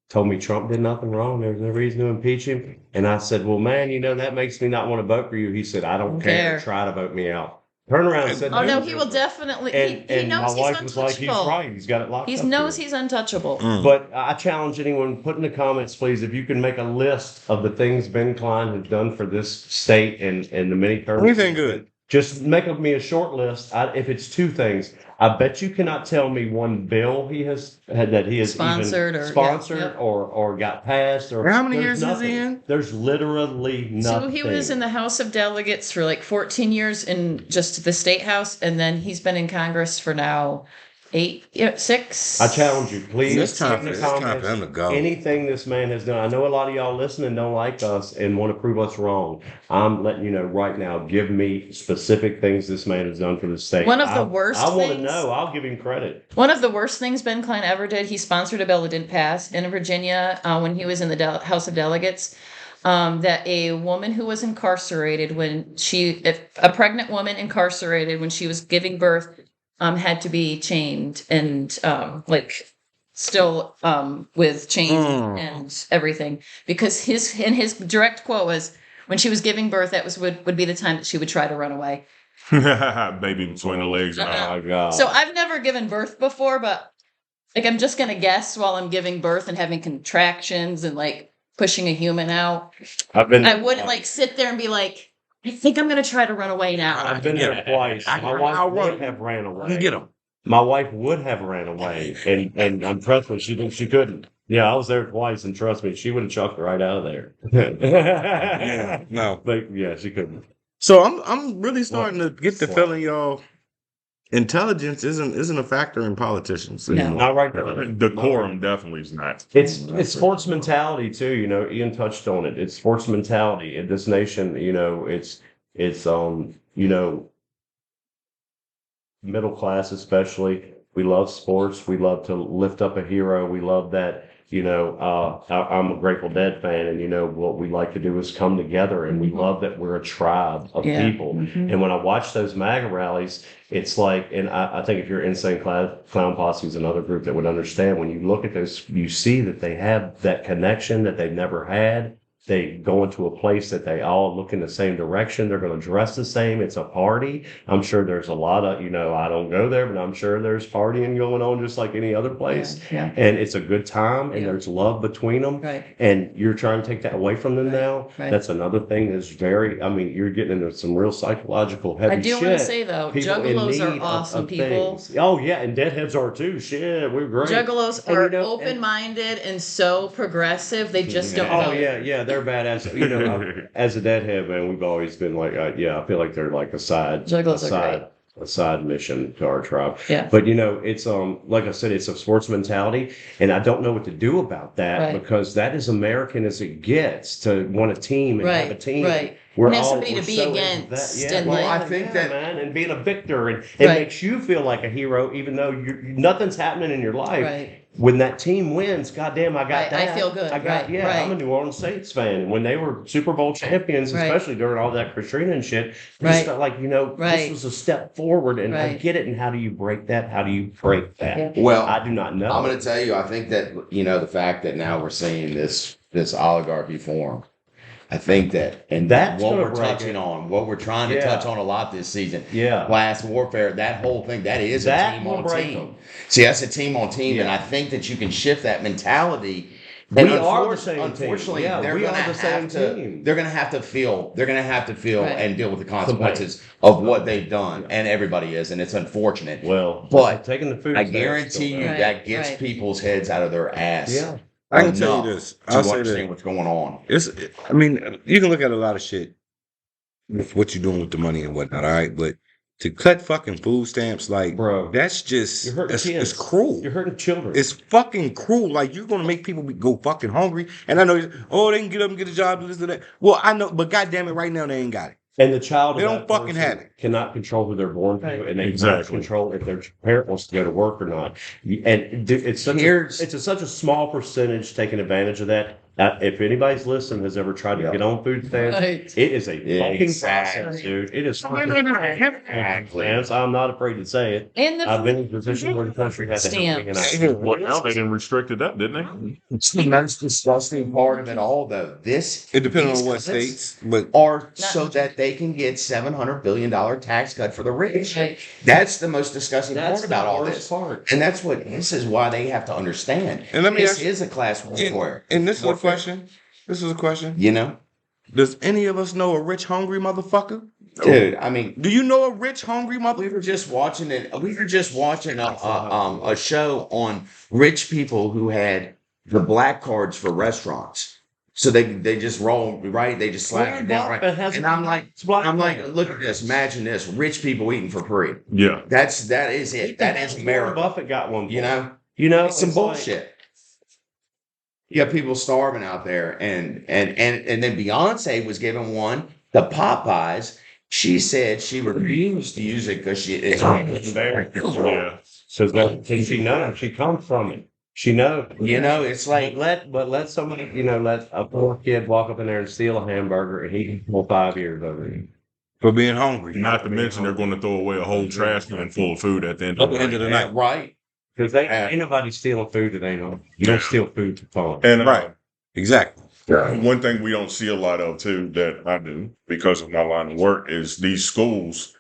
Told me Trump did nothing wrong. There was no reason to impeach him. And I said, well, man, that makes me not want to vote for you. He said, I don't care. Try to vote me out. Turn around and said, Oh, no, he will definitely. And, he and knows my wife he's was like, he's untouchable. right. He's got it locked He up. knows here. he's untouchable. Mm. But I challenge anyone, put in the comments, please, if you can make a list of the things Ben Klein has done for this state and the many terms. Anything good. Just make me a short list. If it's two things, I bet you cannot tell me one bill he has Sponsored even or- sponsored yeah, yep. or got passed or How many there's years is nothing. he in? There's literally nothing. So he was in the House of Delegates for like 14 years in just the state house, and then he's been in Congress for now 6. I challenge you, please. It's time put in for- the it's time for comments him to go. Anything this man has done. I know a lot of y'all listening don't like us and want to prove us wrong. I'm letting you know right now. Give me specific things this man has done for the state. One of the worst I want to things- know. I'll give him credit. One of the worst things Ben Klein ever did, he sponsored a bill that didn't pass in Virginia when he was in the House of Delegates. That a woman who was incarcerated if a pregnant woman incarcerated when she was giving birth had to be chained and still with chains and everything, because his direct quote was, when she was giving birth, that would be the time that she would try to run away. Baby between the legs. Oh my God. So I've never given birth before, but like I'm just gonna guess while I'm giving birth and having contractions and like pushing a human out, I've been. I wouldn't like sit there and be like, I think I'm gonna try to run away now. I've been there twice. My wife would have ran away. Get him. My wife would have ran away, and I'm trust me, she couldn't. Yeah, I was there twice, and trust me, she would have chucked her right out of there. Yeah. No. But yeah, she couldn't. So I'm really starting to get the Well. feeling, y'all, intelligence isn't a factor in politicians anymore. Not right now. Decorum definitely is not. It's sports mentality too. Ian touched on it. It's sports mentality in this nation. It's middle class especially. We love sports. We love to lift up a hero. We love that. I'm a Grateful Dead fan, and what we like to do is come together, and we love that we're a tribe of Yeah. people. Mhm. And when I watch those MAGA rallies, it's like, and I think if you're Insane Clown Posse is another group that would understand, when you look at those, you see that they have that connection that they've never had. They go into a place that they all look in the same direction. They're going to dress the same. It's a party. I'm sure there's a lot of, I don't go there, but I'm sure there's partying going on just like any other place. Yeah. And it's a good time, and Yeah. there's love between them. Right. And you're trying to take that away from them Right, now. right. That's another thing that's you're getting into some real psychological heavy I do shit. want to say though, People in juggalos need are of- awesome of people. things. Oh yeah, and deadheads are too. Shit, we're great. Juggalos And are you know- open-minded and so progressive. They just don't Oh know. yeah, they're badass. As a deadhead man, we've always been like, I feel like they're like a side mission to our tribe. Yeah. But it's like I said, it's a sports mentality, and I don't know what to do about that Right. because that is American as it gets to want a team and have a team. Right. We're And have all somebody we're to be so into against that. Yeah, and well, like- I think that- man, and being a victor, and it Right. makes you feel like a hero, even though nothing's happening in your life. Right. When that team wins, goddamn, I got Right, I that. feel good. Right, I'm a New Orleans Saints fan. And when they were Super Bowl champions, Right. especially during all that Katrina and shit, you Right. just felt like, this Right. was a step forward, and I Right. get it. And how do you break that? How do you break that? Yeah. Well, I do not know. I'm going to tell you, I think that, the fact that now we're seeing this oligarchy form, I think that, and That's what gonna we're break touching it. on, what we're trying to Yeah. touch on a lot this season, Yeah. class warfare, that whole thing, that is That a team will on break team. them. See, that's a team on team, and Yeah. I think that you can shift that mentality And We are the unfor- same team. Unfortunately, Yeah, they're we gonna are the same have to. team. They're gonna have to feel. They're gonna have to feel Right. and deal with the consequences of what they've done, and everybody is, and it's unfortunate. Well, But taking the food. I stamps guarantee still you down. that gets Right. people's heads out of their ass. Yeah. I can tell you enough this. to I'll say understand that. what's going on. I mean, you can look at a lot of shit with what you're doing with the money and whatnot, all right? But to cut fucking food stamps, like, Bro, that's just, you're hurting it's kids. cruel. You're hurting children. It's fucking cruel. Like, you're gonna make people go fucking hungry. And I know, they can get up and get a job, do this and that. Well, I know, but goddamn it, right now they ain't got it. And the child They of don't that fucking person have it. cannot control who they're born to, Right. and they cannot Exactly. control if their parent wants to go to work or not. And it's such Here's- such a small percentage taking advantage of that. If anybody's listening has ever tried to Yeah. get on food stamps, Right. it is a fucking Exactly. process, dude. It is fucking Exactly. stamps. I'm not afraid to say it. And the I've been in a position where the country had to help me, and I Well, now they didn't restricted that, didn't they? It's the most disgusting part of it all, though. It depends these on what cuts states, but are so that they can get $700 billion tax cut for the rich. Right. That's the most disgusting that's part about the all worst this. part. And this is why they have to understand. And let me this ask you- is a class warfare. and this is a Warfare. question. This is a question. You know, Does any of us know a rich, hungry motherfucker? dude. I mean, Do you know a rich, hungry we motherfucker? were just watching it. We were just watching a show on rich people who had the black cards for restaurants. So they just roll right. They just slap it down right. And I'm like, look at this. Imagine this: rich people eating for free. Yeah. That is it. That is Warren America. Buffett got one. You know, You know, it's some it's like- bullshit. You got people starving out there, and then Beyonce was given one, the Popeyes. She said she refused to use it because it's Yeah. So that she knows she comes from it. She knows. you know, it's like Let somebody, let a poor kid walk up in there and steal a hamburger, and he can pull 5 years over it. For being hungry. Not to mention they're going to throw away a whole trash can full of food at the end At of the the end of night. the night. right. Because ain't nobody stealing food that ain't on. You don't steal food for fun. And Right. Exactly. one thing we don't see a lot of too that I do because of my line of work is these schools.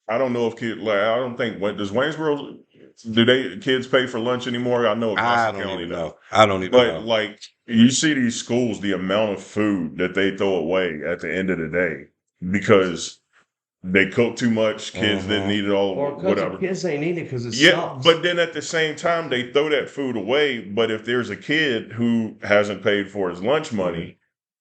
I don't know if I don't think does Waynesboro kids pay for lunch anymore? I know I Augusta don't County even does. know. I don't even But know. like you see these schools, the amount of food that they throw away at the end of the day because they cook too much, kids didn't eat it all, Or because whatever. the kids ain't eating it because it's Yeah, but then at the same time, they throw that food away. But if there's a kid who hasn't paid for his lunch money,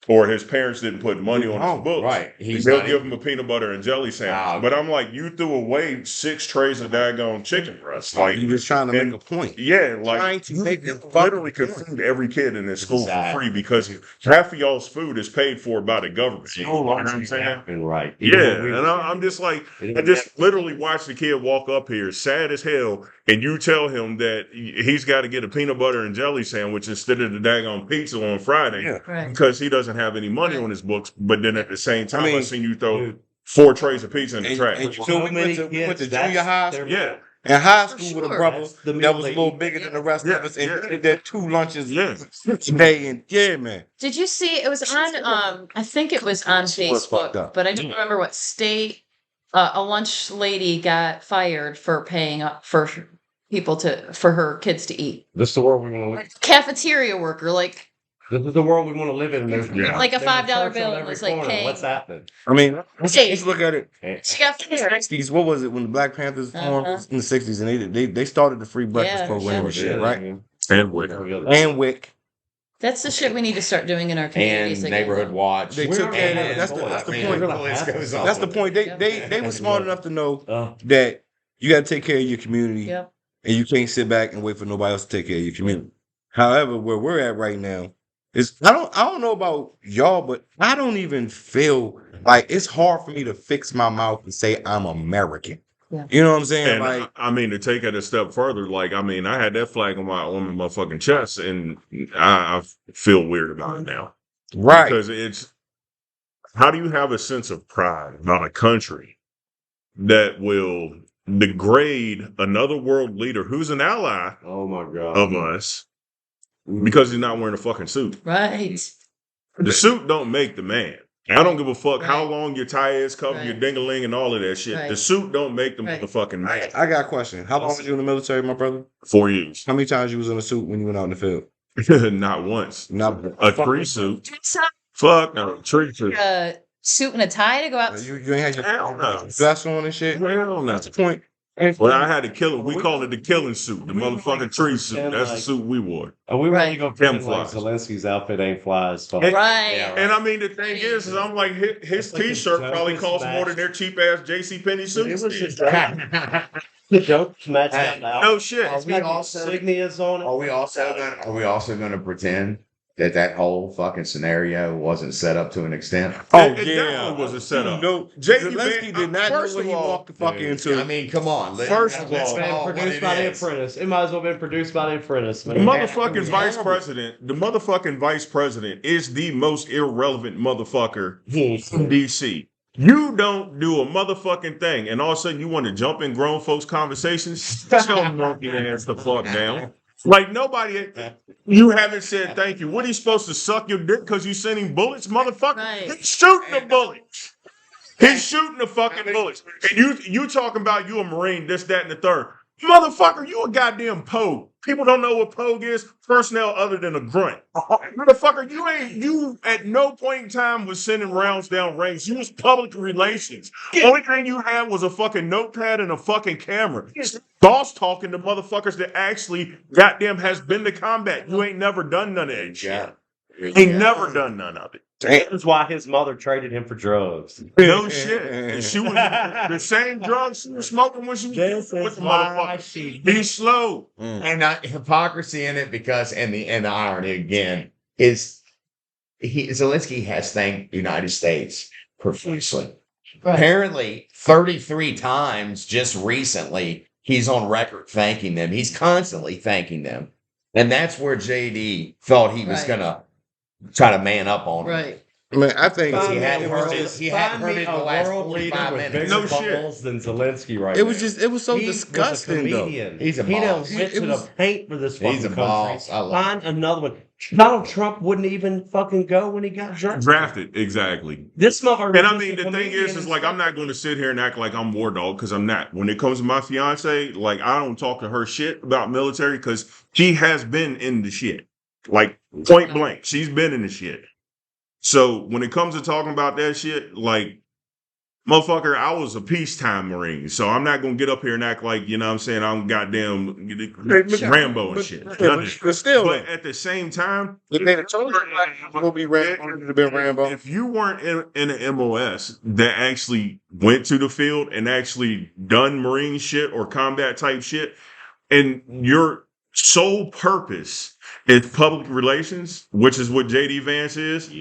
or his parents didn't put money on his books, Right. He's they'll not give him a peanut butter and jelly sandwich. Ah, okay. But I'm like, you threw away 6 trays of daggone chicken breasts. Like, You're just trying to and- make a point. yeah, Trying like to you make them literally fucking could feed every kid in this school for Exactly. free because half of y'all's food is paid for by the government. You know what I'm saying? And right. Yeah, and I'm just like, I just literally watched the kid walk up here, sad as hell, and you tell him that he's got to get a peanut butter and jelly sandwich instead of the daggone pizza on Friday Yeah. Right. because he doesn't have any money on his books. But then at the same time, I mean, seen you throw dude. 4 trays of pizza in the And, trash. and so we went to junior high school. Yeah, In high For school with a sure. brother That's the that meal was a they little eat. bigger than the rest Yeah, of us, and yeah. he did that 2 lunches Yeah. a day. And yeah, man. Did you see it was on I think it was on fucked Facebook, up. but I don't remember what state a lunch lady got fired for paying up for people for her kids to eat. This is the world we want to live. Cafeteria worker, like This is the world we want to live in. There's Yeah. Like a there's $5 church on bill and every was, like, corner. paying- What's happening? I mean, Hey. let's look at it. she got fired. 60s, what was it when the Black Panthers formed Uh-huh. in the 60s, and they started the free breakfast Yeah, program and sure. shit, right? and with And WIC. That's the shit we need to start doing in our and communities again. neighborhood watch. They We're took not care of gonna that. have That's the boys. point. We're gonna have Goes to. on. That's the point. They Yep. were smart enough to know Uh, that you got to take care of your community, Yep. and you can't sit back and wait for nobody else to take care of your community. However, where we're at right now is I don't know about y'all, but I don't even feel like it's hard for me to fix my mouth and say I'm American. Yeah. You know what I'm saying? And Like, I mean, to take it a step further, like I mean, I had that flag on my fucking chest, and I feel weird about it now right. because it's how do you have a sense of pride about a country that will degrade another world leader who's an ally oh my God. of us because he's not wearing a fucking suit? Right. The suit don't make the man. I don't give a fuck Right. how long your tie is, cover your Right. ding-a-ling and all of that shit. The Right. suit don't make the Right. motherfucking man. I got a question. How long was you in the military, my brother? 4 years. How many times you was in a suit when you went out in the field? Not once. Not A tree suit. It's not Fuck no. Tree suit. a suit and a tie to go out. You ain't had your Hell no. vest on and shit. Hell no. That's the point. Well, I had to kill him. We call it the killing suit, the motherfucking tree suit. pretend That's the like- suit we wore. And we really Right. go pretend like Camouflage. Zelensky's outfit ain't fly as fuck. And- Right. Yeah, And I mean, the thing is I'm like, his It's like a t-shirt joke probably is costs more than matched. their cheap ass JCPenney It suits. was did. just the joke matched Hey, out. No shit. Are we also insignias on it? Are we also gonna pretend that whole fucking scenario wasn't set up to an extent? Oh It yeah, definitely was a setup. No, J.D. Zelensky Van- did not know first what of he all- walked the fuck Yeah. into. I mean, come on. First of let's all, call it what Produced it by The is. Apprentice. It might as well have been produced by The Apprentice. The Man. motherfucking vice president, the motherfucking vice president is the most irrelevant motherfucker in DC. You don't do a motherfucking thing, and all of a sudden you want to jump in grown folks' conversations. Sit your monkey ass the fuck down. Like nobody, you haven't said thank you. What are you supposed to suck your dick because you sending bullets, motherfucker? Right. He's shooting the bullets. He's shooting the fucking bullets. And you talking about you a Marine, this, that, and the third. Motherfucker, you a goddamn pogue. People don't know what pogue is. Personnel other than a grunt. Motherfucker, you at no point in time was sending rounds down range. You was public relations. Only thing you had was a fucking notepad and a fucking camera. Boss talking to motherfuckers that actually goddamn has been to combat. You ain't never done none of that shit. Ain't never done none of it. That's why his mother traded him for drugs. No shit. She was the same drugs she was smoking when she was with the motherfucker. Be slow. And hypocrisy in it because and the irony again is Zelensky has thanked the United States profusely. Right. Apparently 33 times just recently he's on record thanking them. He's constantly thanking them. And that's where JD thought he was Right. gonna try to man up on him. Right. I mean, I think Because Find he hadn't me a heard world- it. He hadn't find heard me it in a the last world leader 45 with minutes. bigger No shit. balls than Zelensky right it was now. just it was so He was disgusting a though. comedian. He's a He done boss. went It to was- the paint for this fucking He's a country. boss. I love Find another one. Donald Trump wouldn't even fucking go when he got drafted. Drafted, exactly. This motherfucker. And I was mean, just a the thing comedian is like, I'm not going to sit here and act like I'm war dog because I'm not. When it comes to my fiance, like, I don't talk to her shit about military because she has been in the shit. Like, point blank, she's been in the shit. So when it comes to talking about that shit, like, motherfucker, I was a peacetime Marine. So I'm not going to get up here and act like, you know what I'm saying, I'm goddamn Rambo and shit. Nothing. But still, But at the same time, if they'd have told you it would be Rambo, it would have been Rambo. if you weren't in an MOS that actually went to the field and actually done Marine shit or combat type shit, and your sole purpose is public relations, which is what JD Vance is,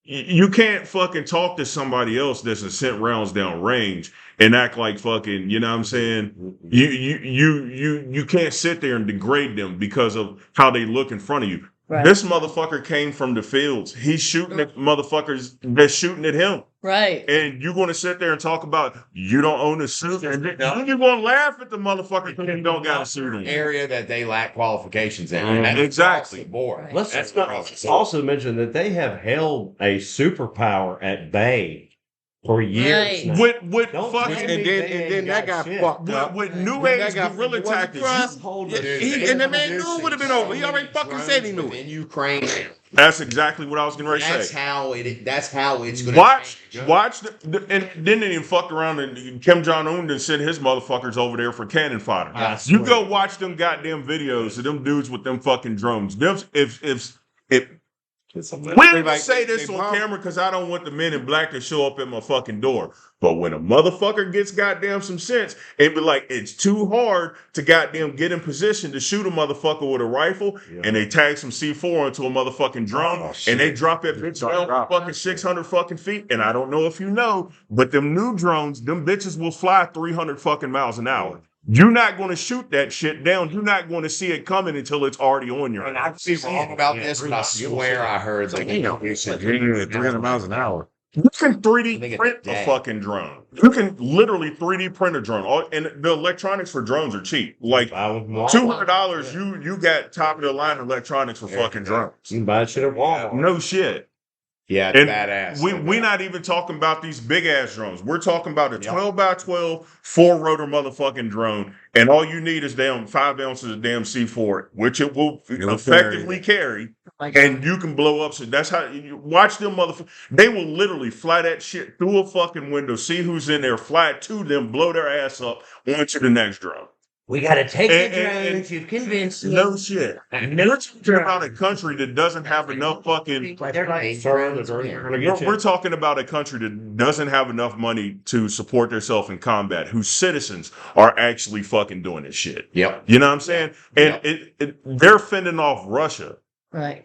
you can't fucking talk to somebody else that's sent rounds down range and act like fucking, you know what I'm saying? You can't sit there and degrade them because of how they look in front of you. Right. This motherfucker came from the fields. He's shooting at motherfuckers that's shooting at him. Right. And you're going to sit there and talk about you don't own a suit. And then you're going to laugh at the motherfucker because you don't got a suit on. area that they lack qualifications in. Mhm. And that's Exactly. across the board. Right. Let's That's not across the board. also mention that they have held a superpower at bay for years Right. now. With Don't fucking tell And me then they and ain't then that got shit. fucked up. with new Then age that got- guerrilla it wasn't tactics. trust. Hold Yeah, it. and the man knew it would have been over. He already fucking said he knew it. In Ukraine. That's exactly what I was getting ready to That's say. how it. That's how it's going to Watch, and then they didn't fuck around and Kim Jong Un done sent his motherfuckers over there for cannon fodder. I You swear. go watch them goddamn videos of them dudes with them fucking drones. Them, if we don't like- say this they on bomb- camera because I don't want the men in black to show up at my fucking door. But when a motherfucker gets goddamn some sense, it be like it's too hard to goddamn get in position to shoot a motherfucker with a rifle, and they tag some C4 into a motherfucking drone, Oh, shit. and they drop that bitch down fucking 600 fucking feet. And I don't know if you know, but them new drones, them bitches will fly 300 fucking miles an hour. You're not going to shoot that shit down. You're not going to see it coming until it's already on your And ass. I could be wrong about this, but I swear I heard that. 300 miles an hour. You can I think 3D it's print a dead. fucking drone. You can literally 3D print a drone. And the electronics for drones are cheap. Like Buy one from Walmart. $200, you got top of the line electronics for fucking drones. You can buy shit at Walmart. No shit. Yeah, it's And badass. we're not even talking about these big ass drones. We're talking about a Yep. 12 by 12 4-rotor motherfucking drone, and all you need is 5 ounces of damn C4, which it will will effectively carry, and you can blow up. So that's how you watch them motherfuckers. They will literally fly that shit through a fucking window, see who's in there, fly it to them, blow their ass up, onto the next drone. We got to take And- the and- drones. You've convinced me. No shit. We're talking about a country that doesn't have enough fucking. They're like Sorry, drones. they're gonna get you. We're talking about a country that doesn't have enough money to support themselves in combat, whose citizens are actually fucking doing this shit. Yep. You know what I'm saying? And they're fending off Russia, Right.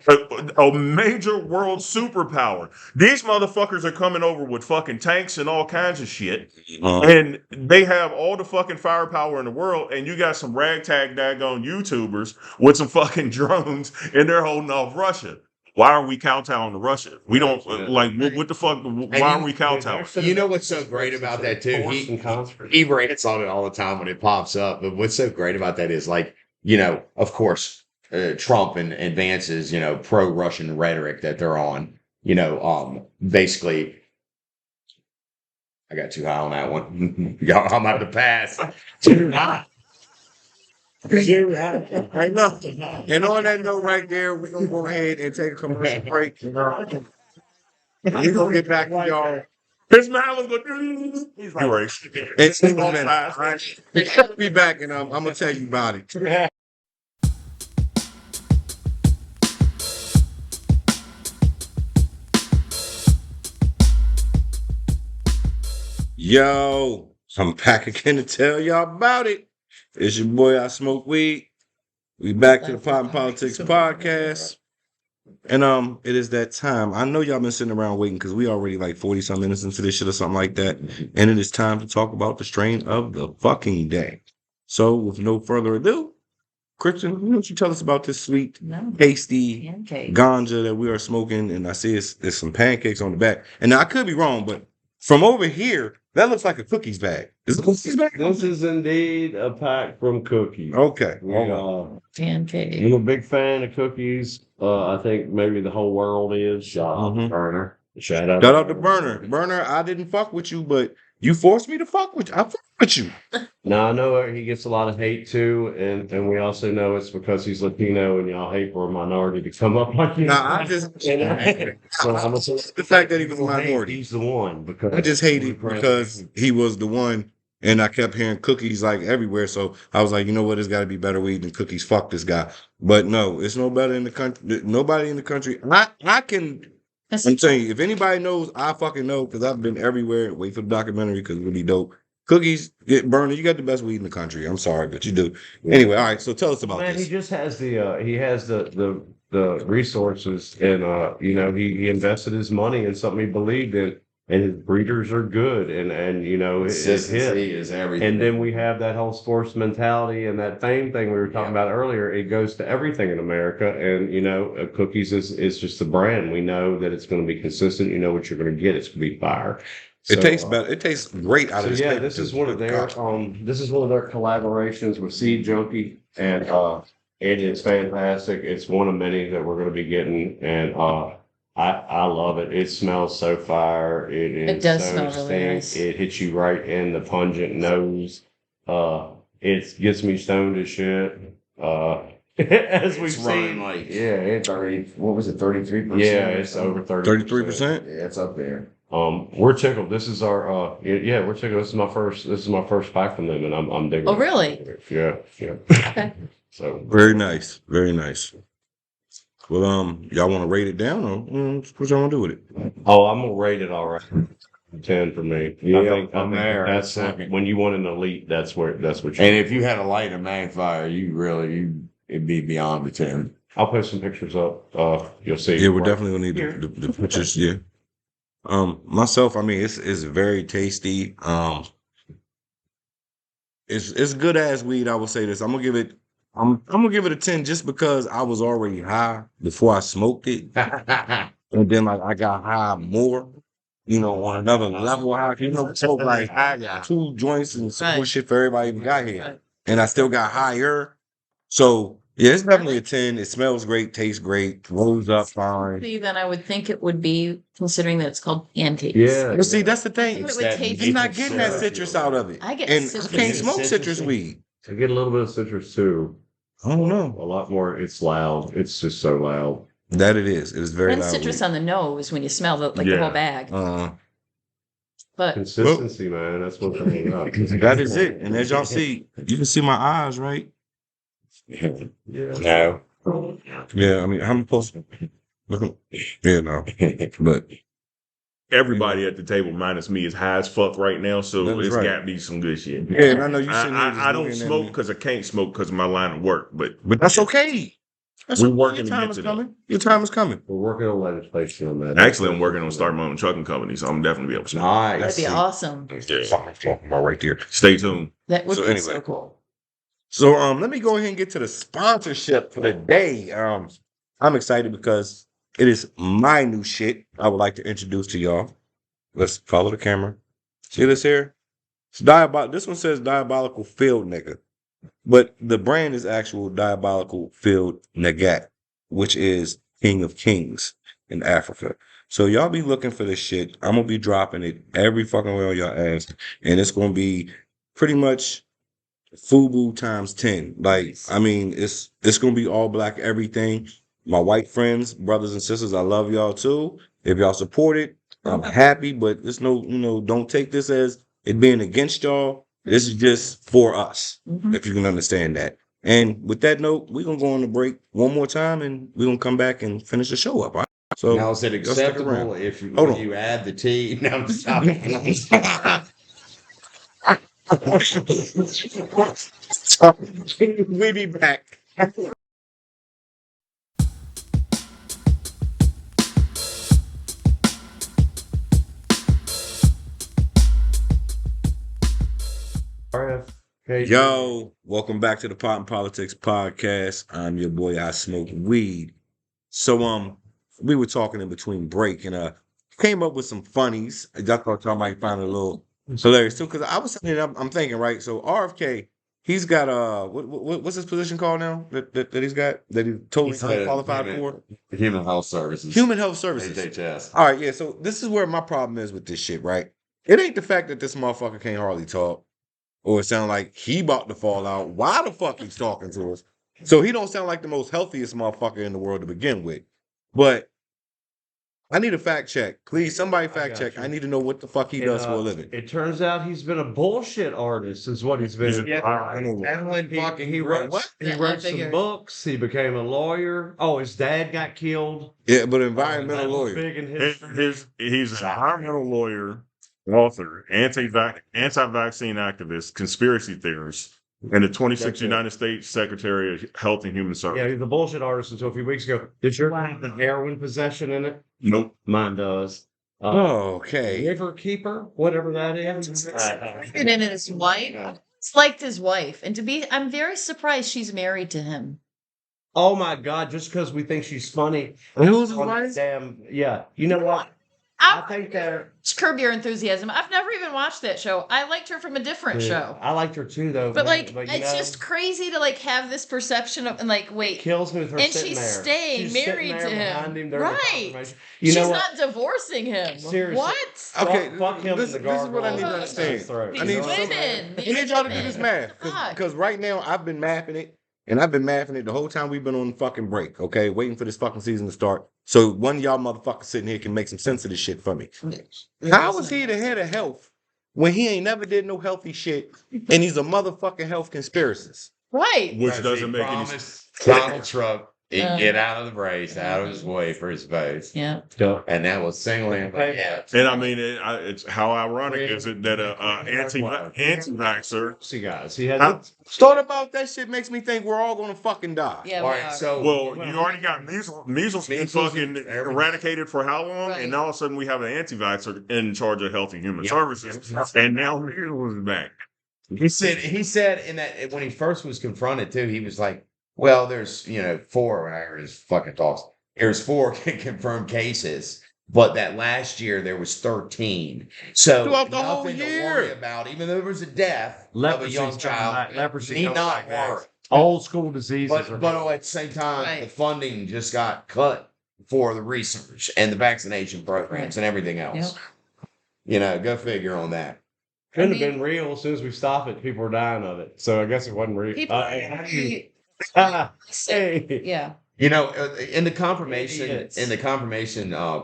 a major world superpower. These motherfuckers are coming over with fucking tanks and all kinds of shit, and they have all the fucking firepower in the world, and you got some ragtag daggone YouTubers with some fucking drones, and they're holding off Russia. Why are we kowtowing to Russia? We don't like what the fuck. Why are we kowtowing? You know what's so great about that too? He rants on it all the time when it pops up. But what's so great about that is like, of course, Trump and Vance's, pro-Russian rhetoric that they're on, basically. I got too high on that one. I'm out to pass. Too high. I know. And on that note right there, we're gonna go ahead and take a commercial break. We're gonna get back to y'all. His man was going. He's like, right. It's in a minute. All right. We'll be back, and I'm gonna tell you about it. Yo, I'm back again to tell y'all about it. It's your boy, I Smoke Weed. We back to the Pop and Politics podcast. And it is that time. I know y'all been sitting around waiting because we already like 40-some minutes into this shit or something like that. And it is time to talk about the strain of the fucking day. So with no further ado, Christian, why don't you tell us about this sweet, tasty Pancake. ganja that we are smoking? And I see there's some pancakes on the back. And now I could be wrong, but from over here, that looks like a cookies bag. Is it a cookies bag? This is indeed a pack from Cookies. Okay. Pancake. I'm a big fan of cookies. I think maybe the whole world is. Mhm. Burner. Shout out. Shout out to Burner. Burner, I didn't fuck with you, but you forced me to fuck with you. I fuck with you. Now I know he gets a lot of hate too, and we also know it's because he's Latino, and y'all hate for a minority to come up like you. Nah, I just So I'm a, the fact that he was a minority. He's the one because I just hate it because he was the one, and I kept hearing cookies like everywhere. So I was like, you know what? It's got to be better weed than cookies. Fuck this guy. But no, it's no better in the country. Nobody in the country. I can. I'm telling you, if anybody knows, I fucking know because I've been everywhere. Wait for the documentary because it'll be dope. Cookies, Burner, you got the best weed in the country. I'm sorry, but you do. Anyway, all right. So tell us about Man, this. he just has the resources, and he invested his money in something he believed in, and his breeders are good, and it hit. Consistency is everything. And then we have that whole sports mentality and that fame thing we were talking about earlier. It goes to everything in America, and Cookies is just a brand. We know that it's going to be consistent. You know what you're going to get. It's going to be fire. It tastes better. It tastes great out of this. This is one of their collaborations with Seed Junkie, and it is fantastic. It's one of many that we're going to be getting, and I love it. It smells so fire. It does smell really nice. It hits you right in the pungent nose. It gets me stoned as shit. As we've seen, it's 30. What was it? 33%. yeah, it's over 33%. Yeah, it's up there. We're tickled. This is our we're tickled. This is my first pack from them, and I'm digging. Oh, it. really? Yeah. Okay. So Very nice. Very nice. Well, y'all want to rate it down, or what y'all want to do with it? I'm gonna rate it all right. 10 for me. Yeah, I think I'm there. That's Second. when you want an elite. That's what you. And if you had a light and magnifier, it'd be beyond the 10. I'll post some pictures up. You'll see. Yeah, we're definitely gonna need the pictures. Yeah. Myself, I mean, it's very tasty. It's good as weed. I will say this. I'm gonna give it a 10 just because I was already high before I smoked it, and then like I got high more. On another level high. Smoke like 2 joints and some more shit for everybody who got here, and I still got higher. So Yeah, it's definitely a 10. It smells great, tastes great, rolls up fine. Then I would think it would be, considering that it's called pancakes. Yeah. But see, that's the thing. It It's would that taste- You're not maple getting that syrup. citrus out of it. I get and citrus. I can't Is it smoke citrus citrusy? weed. I get a little bit of citrus too. I don't know. A lot more. It's loud. It's just so loud. That it is. It is very And loud. citrus weed. on the nose when you smell the the Yeah. whole bag. But Consistency, man. That's what I'm about. That is it. And as y'all see, you can see my eyes, right? Yeah. No. Yeah, I mean, I'm supposed to look. Yeah, no, but Everybody at the table minus me is high as fuck right now, so That is it's right. got to be some good shit. yeah, and I know you shouldn't. I don't smoke because I can't smoke because of my line of work, but That's okay. That's We're okay. working Your to time get is to that. coming. Your time is coming. We're working on legislation on that. actually I'm working on starting my own trucking company, so I'm definitely be able to smoke. that'd Nice. be awesome. Yeah, right there. Stay tuned. That would So be anyway. so cool. So let me go ahead and get to the sponsorship for the day. I'm excited because it is my new shit I would like to introduce to y'all. Let's follow the camera. See this here? It's this one says Diabolical Field Nigga. But the brand is actual Diabolical Field Nagat, which is King of Kings in Africa. So y'all be looking for this shit. I'm gonna be dropping it every fucking way on y'all ass. And it's gonna be pretty much FUBU times 10. Like, I mean, it's gonna be all black everything. My white friends, brothers and sisters, I love y'all too. If y'all support it, I'm happy, but there's no, don't take this as it being against y'all. This is just for us, Mhm. if you can understand that. And with that note, we're gonna go on the break one more time and we're gonna come back and finish the show up. All right? So Now, is it y'all stick acceptable around. if you, Hold when on. you add the tea? No, I'm just We be back. RFK. Yo, welcome back to the Pot and Politics podcast. I'm your boy, I Smoke Weed. So we were talking in between break and came up with some funnies. I thought y'all might find it a little hilarious too, because I was sitting up, I'm thinking, right? So RFK, he's got what's his position called now that he's got that he's totally He's had unqualified human- for? Human Health Services. Human Health Services. HHS. All right, yeah. So this is where my problem is with this shit, right? It ain't the fact that this motherfucker can't hardly talk, or it sound like he about to fall out. Why the fuck he's talking to us? So he don't sound like the most healthiest motherfucker in the world to begin with. But I need a fact check, please. Somebody fact got check. you. I need to know what the fuck he does for a living. It turns out he's been a bullshit artist, is what he's been. Evelyn fucking He Gray. wrote, What? he Yeah, I wrote some figured. books. He became a lawyer. Oh, his dad got killed. Yeah, but That environmental was lawyer. Big in history. He's an environmental lawyer, author, anti-vaccine activist, conspiracy theorist, and the 26th That's it. United States Secretary of Health and Human Yeah, Services. he's a bullshit artist until a few weeks ago. Did your have the heroin possession in it? Nope. Mine does. Okay. River Keeper, whatever that is. And then his wife. It's liked his wife. And I'm very surprised she's married to him. Oh my God! Just because we think she's funny. And who's his on wife? Damn. Yeah. You know what? I I think that. Curb Your Enthusiasm. I've never even watched that show. I liked her from a different show. I liked her too, though. But man, like, you it's know, just crazy to like have this perception of and like, it wait, kills me with her and sitting she's there. staying She's sitting married there to behind him. during the Right. confirmation. You she's know not what? divorcing him. Seriously. What? Okay, Fuck him this in the is what I need to gargoyle. understand. Throat. I These need some- women. I need y'all to do this math Fuck. because right now I've been mathing it, and I've been mathing it the whole time we've been on fucking break. Okay, waiting for this fucking season to start. So one of y'all motherfuckers sitting here can make some sense of this shit for me. How is he the head of health when he ain't never did no healthy shit, and he's a motherfucking health conspiracist? Right. Which doesn't make any sense. promised Donald Trump he'd Um, get out of the race, out of his way for his votes. Yeah. And that was single-handedly. Yeah. And I mean, it's how ironic is it that a anti-vaxxer. See, guys, he has. Huh? Thought about that shit makes me think we're all gonna fucking die. Yeah. All we right, are. so Well, you already got measles. Measles been Measles, fucking everything. eradicated for how long? Right. And all of a sudden we have an anti-vaxxer in charge of Health and Human Yep. Services, and now measles is back. he said in that when he first was confronted too, he was like, well, there's 4, I heard his fucking talks. There's 4 confirmed cases, but that last year there was 13. So Throughout the whole nothing to year. worry about, even though there was a death of a Leprosy's young coming child. back. Leprosy Need comes not back worry. next. Old school diseases are. But at the same time, Right. the funding just got cut for the research and the vaccination programs and everything else. Go figure on that. Couldn't I have mean- been real. As soon as we stop it, people are dying of it. So I guess it wasn't real. People, Hey. yeah, In the confirmation Idiots.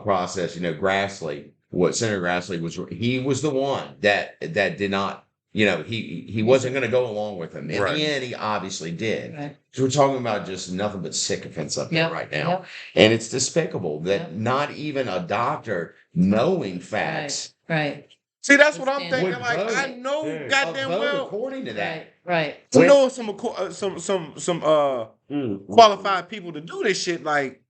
process, Grassley, what Senator Grassley he was the one that did not, he wasn't going to go along with him. In Right. the end, he obviously did. right. So we're talking about just nothing but sycophants up there Yep, right now. yep. And it's despicable that Yep. not even a doctor knowing facts Right, See, that's what I'm Would thinking. Like, vote. I know Dude. goddamn vote well. according to that. right. We know some Mm. qualified people to do this shit. Like,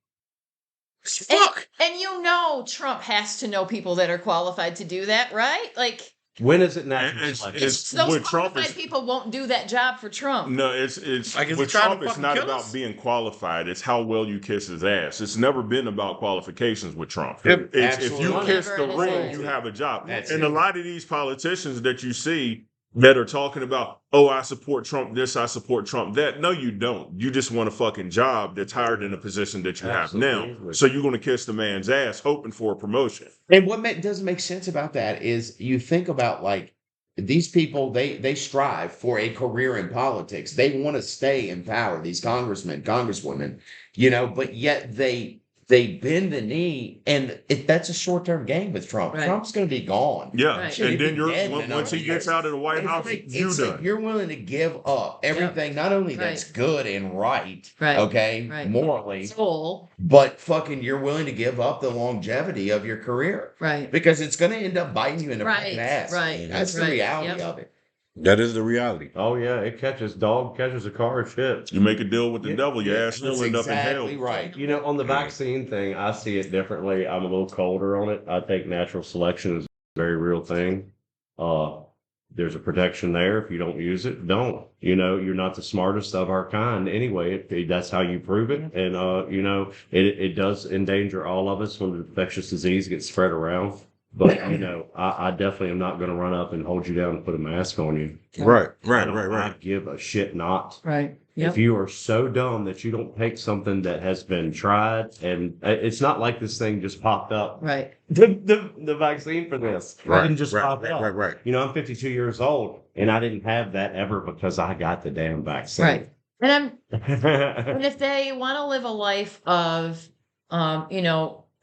fuck. And Trump has to know people that are qualified to do that, right? Like, When is it natural It's- selection? it's- those with Trump qualified is- people won't do that job for Trump. No, it's Like, is he with trying to Trump. It's fucking not kill about us? being qualified. It's how well you kiss his ass. It's never been about qualifications with Trump. Yep, It's if you absolutely. kiss the Whatever it ring, is. you have a job. That's and it. a lot of these politicians that you see that are talking about, oh, I support Trump this, I support Trump that. No, you don't. You just want a fucking job that's hired in a position that you have now. Absolutely. So you're going to kiss the man's ass hoping for a promotion. And what doesn't make sense about that is you think about like these people, they strive for a career in politics. They want to stay in power, these congressmen, congresswomen, but yet they bend the knee, and that's a short-term game with Trump. Right. Trump's going to be gone. Yeah. Right. And He'd then be dead in once he another gets year. out of the White It's House, like- you it's done. like you're willing to give up everything, not only that's good and right, Right. okay, Right. morally, Soul, but fucking you're willing to give up the longevity of your career right. because it's going to end up biting you in the Right, fucking ass. right, That's the right, reality yep. of it. That is the reality. Oh yeah, it catches a car, shit. You make a deal with the Yeah, devil, your yeah, ass still That's end up in hell. exactly right. On the vaccine thing, I see it differently. I'm a little colder on it. I think natural selection is a very real thing. There's a protection there. If you don't use it, don't. You're not the smartest of our kind anyway. That's how you prove it. And, it does endanger all of us when the infectious disease gets spread around. But, I definitely am not going to run up and hold you down and put a mask on you. Right, I give a shit not. Right. If you are so dumb that you don't take something that has been tried, and it's not like this thing just popped up. Right. The vaccine for this didn't just pop up. Right. I'm 52 years old, and I didn't have that ever because I got the damn vaccine. Right. And if they want to live a life of,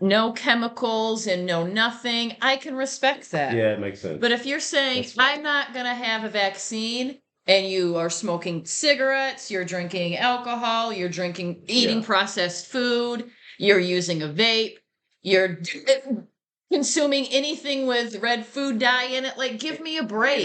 no chemicals and no nothing, I can respect that. Yeah, it makes sense. But if you're saying, That's right. I'm not going to have a vaccine, and you are smoking cigarettes, you're drinking alcohol, you're eating Yeah. processed food, you're using a vape, you're consuming anything with red food dye in it, like, give me a break.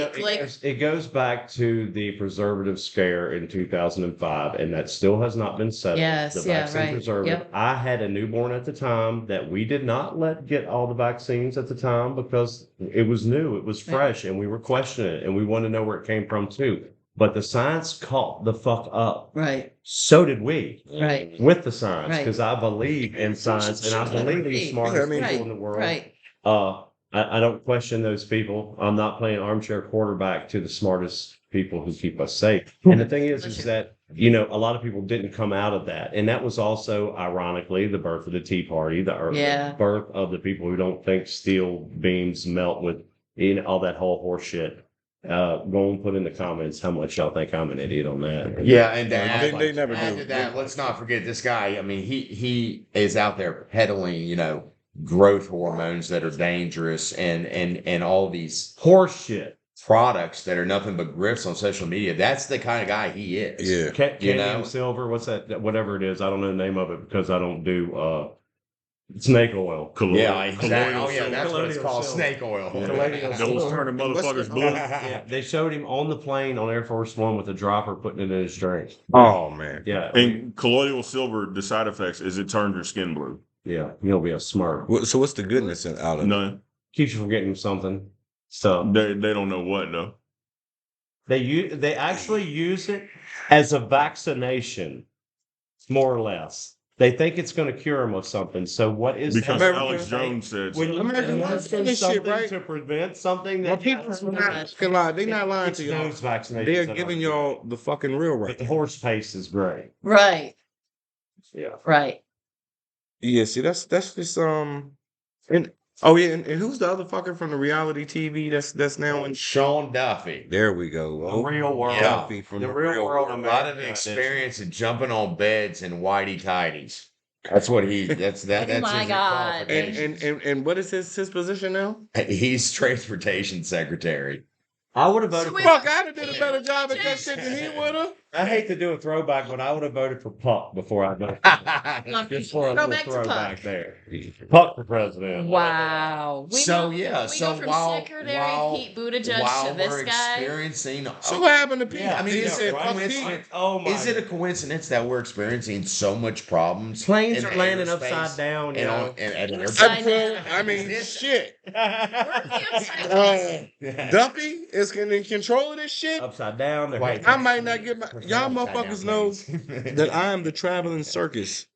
It goes back to the preservative scare in 2005, and that still has not been settled. Yes, the yeah, vaccine right. preservative. Yep. I had a newborn at the time that we did not let get all the vaccines at the time because it was new, it was Right. fresh, and we were questioning it, and we wanted to know where it came from too. But the science caught the fuck up. Right, So did we. right, With the science, Right. because I believe in science, and I believe in the Right. smartest Yeah, I mean- people in the world. right. I don't question those people. I'm not playing armchair quarterback to the smartest people who keep us safe. And the thing is that, a lot of people didn't come out of that. And that was also, ironically, the birth of the Tea Party, Yeah. the birth of the people who don't think steel beams melt with all that whole horse shit. Go and put in the comments how much y'all think I'm an idiot on that. Yeah, and They never add do. to that, let's not forget this guy. I mean, he is out there peddling, growth hormones that are dangerous and all these Horse shit. products that are nothing but grifts on social media. That's the kind of guy he is. Yeah. Cadmium silver, what's that? Whatever it is, I don't know the name of it because I don't do snake oil. Yeah, exactly. Colonial Oh, yeah, silver. that's what it's Colonial called, silver. snake oil. Colonial Those silver. turning motherfuckers blue. Yeah, they showed him on the plane on Air Force One with a dropper putting it in his drink. Oh man. Yeah, And colloidal silver, the side effects is it turns your skin blue. yeah, he'll be a smirk. So what's the goodness out of it? None. Keeps you from getting something. So They don't know what though. they actually use it as a vaccination, more or less. They think it's going to cure them of something. So what is Because that? Alex Jones said When you American invest in this shit, something right? to prevent something Well, that people are not gonna lie. They not lying it's to y'all. those vaccinations They're that giving are- y'all the fucking real But right. the horse paste is great. Right, Yeah. right. Yeah, see, that's just and oh yeah, and who's the other fucker from the reality TV that's now in? Sean Duffy. There we go. The real world. Duffy from The real world. A lot of America experience in jumping on beds and whitey tighties. That's what he. That's that. Oh That's my his God. qualifications. And what is his position now? He's transportation secretary. I would have voted So for wait- Fuck, I'd have did a better job at that shit than he would have. I hate to do a throwback, but I would have voted for Puck before I voted. Just for a Go little back to Puck. throwback there. Puck for president. Wow. So, We so go from while- Secretary while- Pete Buttigieg While to this we're guy. experiencing, So what happened to Pete? Yeah, I mean, He is said, it "Fuck coincidence? Pete." Oh my! is it a coincidence that we're experiencing so much problems? Planes in are landing airspace upside down, and on yo. and at Upside airports? down. I mean, shit. Upside Duffy is in control of this shit. down. They're Wait, I might not get my. Y'all motherfuckers know that I am the traveling circus.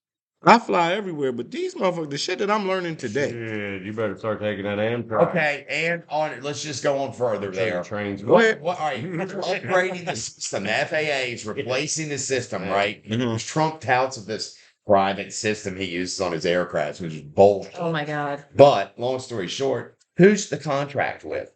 I fly everywhere, but these motherfuckers, the shit that I'm learning today. Shit, you better start taking that Amtrak. Okay, and on it, let's just go on further there. Trains. Go ahead. All right, upgrading the system. The FAA is replacing the system, right? Mhm. Trump touts of this private system he uses on his aircraft, which is bullshit. Oh my God. But long story short, who's the contract with?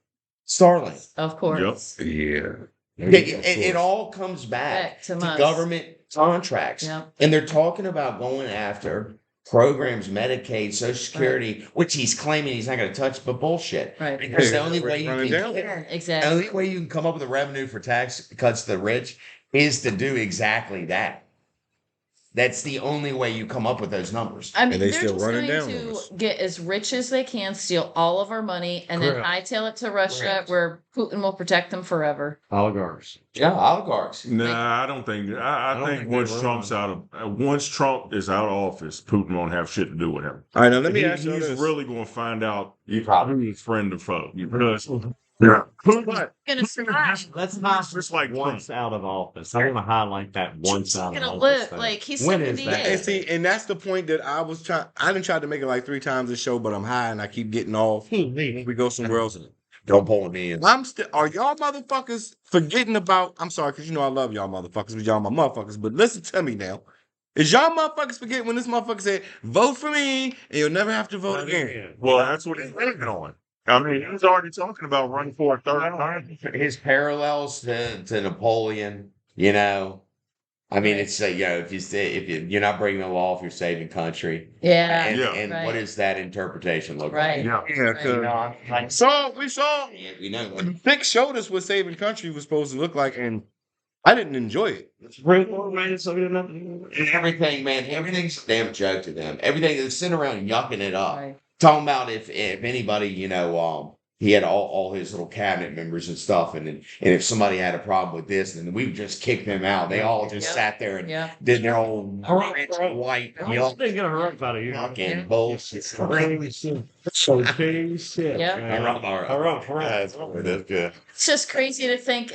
Starlink. Of course. Yeah. It all comes back Back to to us. government contracts. Yeah. And they're talking about going after programs, Medicaid, Social Security, which he's claiming he's not going to touch, but bullshit. Right. Because the Yeah, only way you running can down. Yeah, the exactly. only way you can come up with a revenue for tax cuts to the rich is to do exactly that. That's the only way you come up with those numbers. I mean, And they they're still just running going down to on us. get as rich as they can, steal all of our money, and then Correct. hightail it to Russia, Correct. where Putin will protect them forever. Oligarchs. Yeah, oligarchs. Nah, I don't think. I don't think think once they Trump's run. once Trump is out of office, Putin won't have shit to do with him. All right, now let me ask you He's this. really going to find out You probably. who's friend or foe. Because Putin, Gonna survive. Let's not just like once out of office. I want to highlight that once He's out of gonna office. live thing. like he's When is 78. that? And see, and that's the point that I was trying. I didn't try to make it like 3 times this show, but I'm high and I keep getting off. We go somewhere else. Don't pull me in. I'm still. Are y'all motherfuckers forgetting about? I'm sorry, because you know I love y'all motherfuckers, but y'all my motherfuckers. But listen to me now. Is y'all motherfuckers forgetting when this motherfucker said, "Vote for me, and you'll never have to vote again"? well, that's what he's working on. I mean, he was already talking about running for a third term. His parallels to Napoleon, you know. I mean, it's you're not breaking the law if you're saving country, Yeah. and, Yeah. and Right. what does that interpretation look Right. like? Yeah. Yeah, Right. because we saw. We know. Vic showed us what saving country was supposed to look like, and I didn't enjoy it. And everything, man, everything's a damn joke to them. Everything they're sitting around yucking it up, Right. talking about if anybody, he had all his little cabinet members and stuff, and if somebody had a problem with this, then we would just kick them out. They all just Yep. sat there and Yeah. did their old rich white yuck Didn't get a hurry out of you. fucking bullshit. So shit. Yeah. That's good. It's just crazy to think.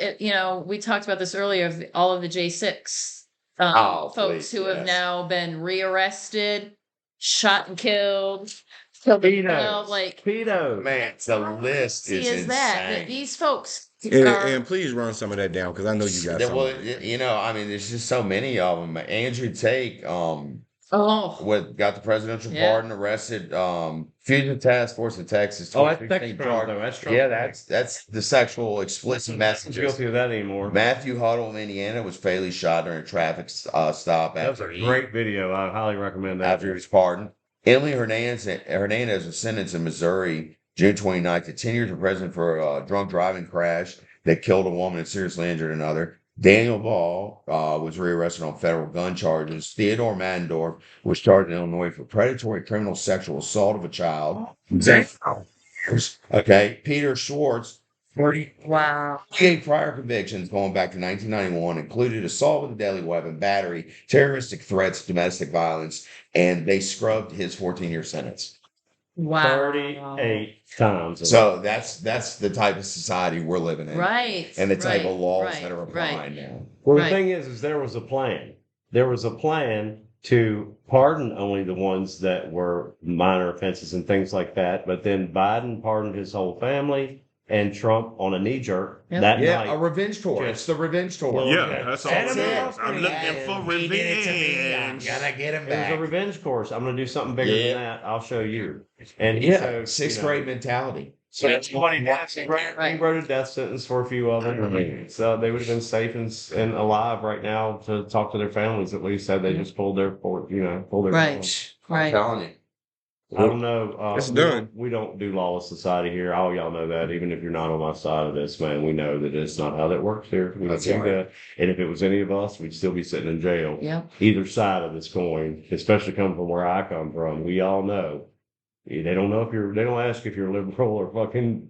We talked about this earlier. Of all of the J6 Oh, folks please, who have yes. now been rearrested, shot and killed. Like, Pedo. Man, the list see, is is that insane. these folks And, are and please run some of that down because I know you got There some. was, I mean, there's just so many of them. Andrew Tate, got the presidential Yeah. pardon, arrested, Fugitive Task Force in Texas. Oh, that's 2016 sex crime, charge. though. That's Trump. Yeah, that's the sexual explicit He's messages. guilty of that anymore. Matthew Huddle in Indiana was fatally shot during a traffic stop That was a great video. I highly recommend that. after he was pardoned. Emily Hernandez was sentenced in Missouri June 29th to 10 years in prison for a drunk driving crash that killed a woman and seriously injured another. Daniel Ball was rearrested on federal gun charges. Theodore Mandorf was charged in Illinois for predatory criminal sexual assault of a child. Okay. Peter Schwartz, 38 prior convictions going back to 1991, included assault with a deadly weapon, battery, terroristic threats, domestic violence, and they scrubbed his 14-year sentence. wow, 38 times. So that's the type of society we're living in. right, And the type right, of laws right, that are right. applying now. Well, Right. the thing is there was a plan. There was a plan to pardon only the ones that were minor offenses and things like that. But then Biden pardoned his whole family and Trump on a knee jerk Yep. that Yeah, a night. revenge tour. It's the revenge tour. Yeah, that's all it That's is. it. I'm looking for He did it to me. I'm revenge. gonna get him It was a back. revenge course. I'm going to do something bigger Yeah. than that. I'll show you. And Yeah, so, sixth you know, grade mentality. So that's funny. He wrote a death sentence for a few of them. So they would have been safe and alive right now to talk to their families. At least had they just pulled their, pulled their. Right. Right. telling you. I don't know. It's We done. we don't do lawless society here. All y'all know that. Even if you're not on my side of this, man, we know that it's not how that works here. We That's do right. that. And if it was any of us, we'd still be sitting in jail. Yep. Either side of this coin, especially coming from where I come from, we all know. They don't know if they don't ask if you're liberal or fucking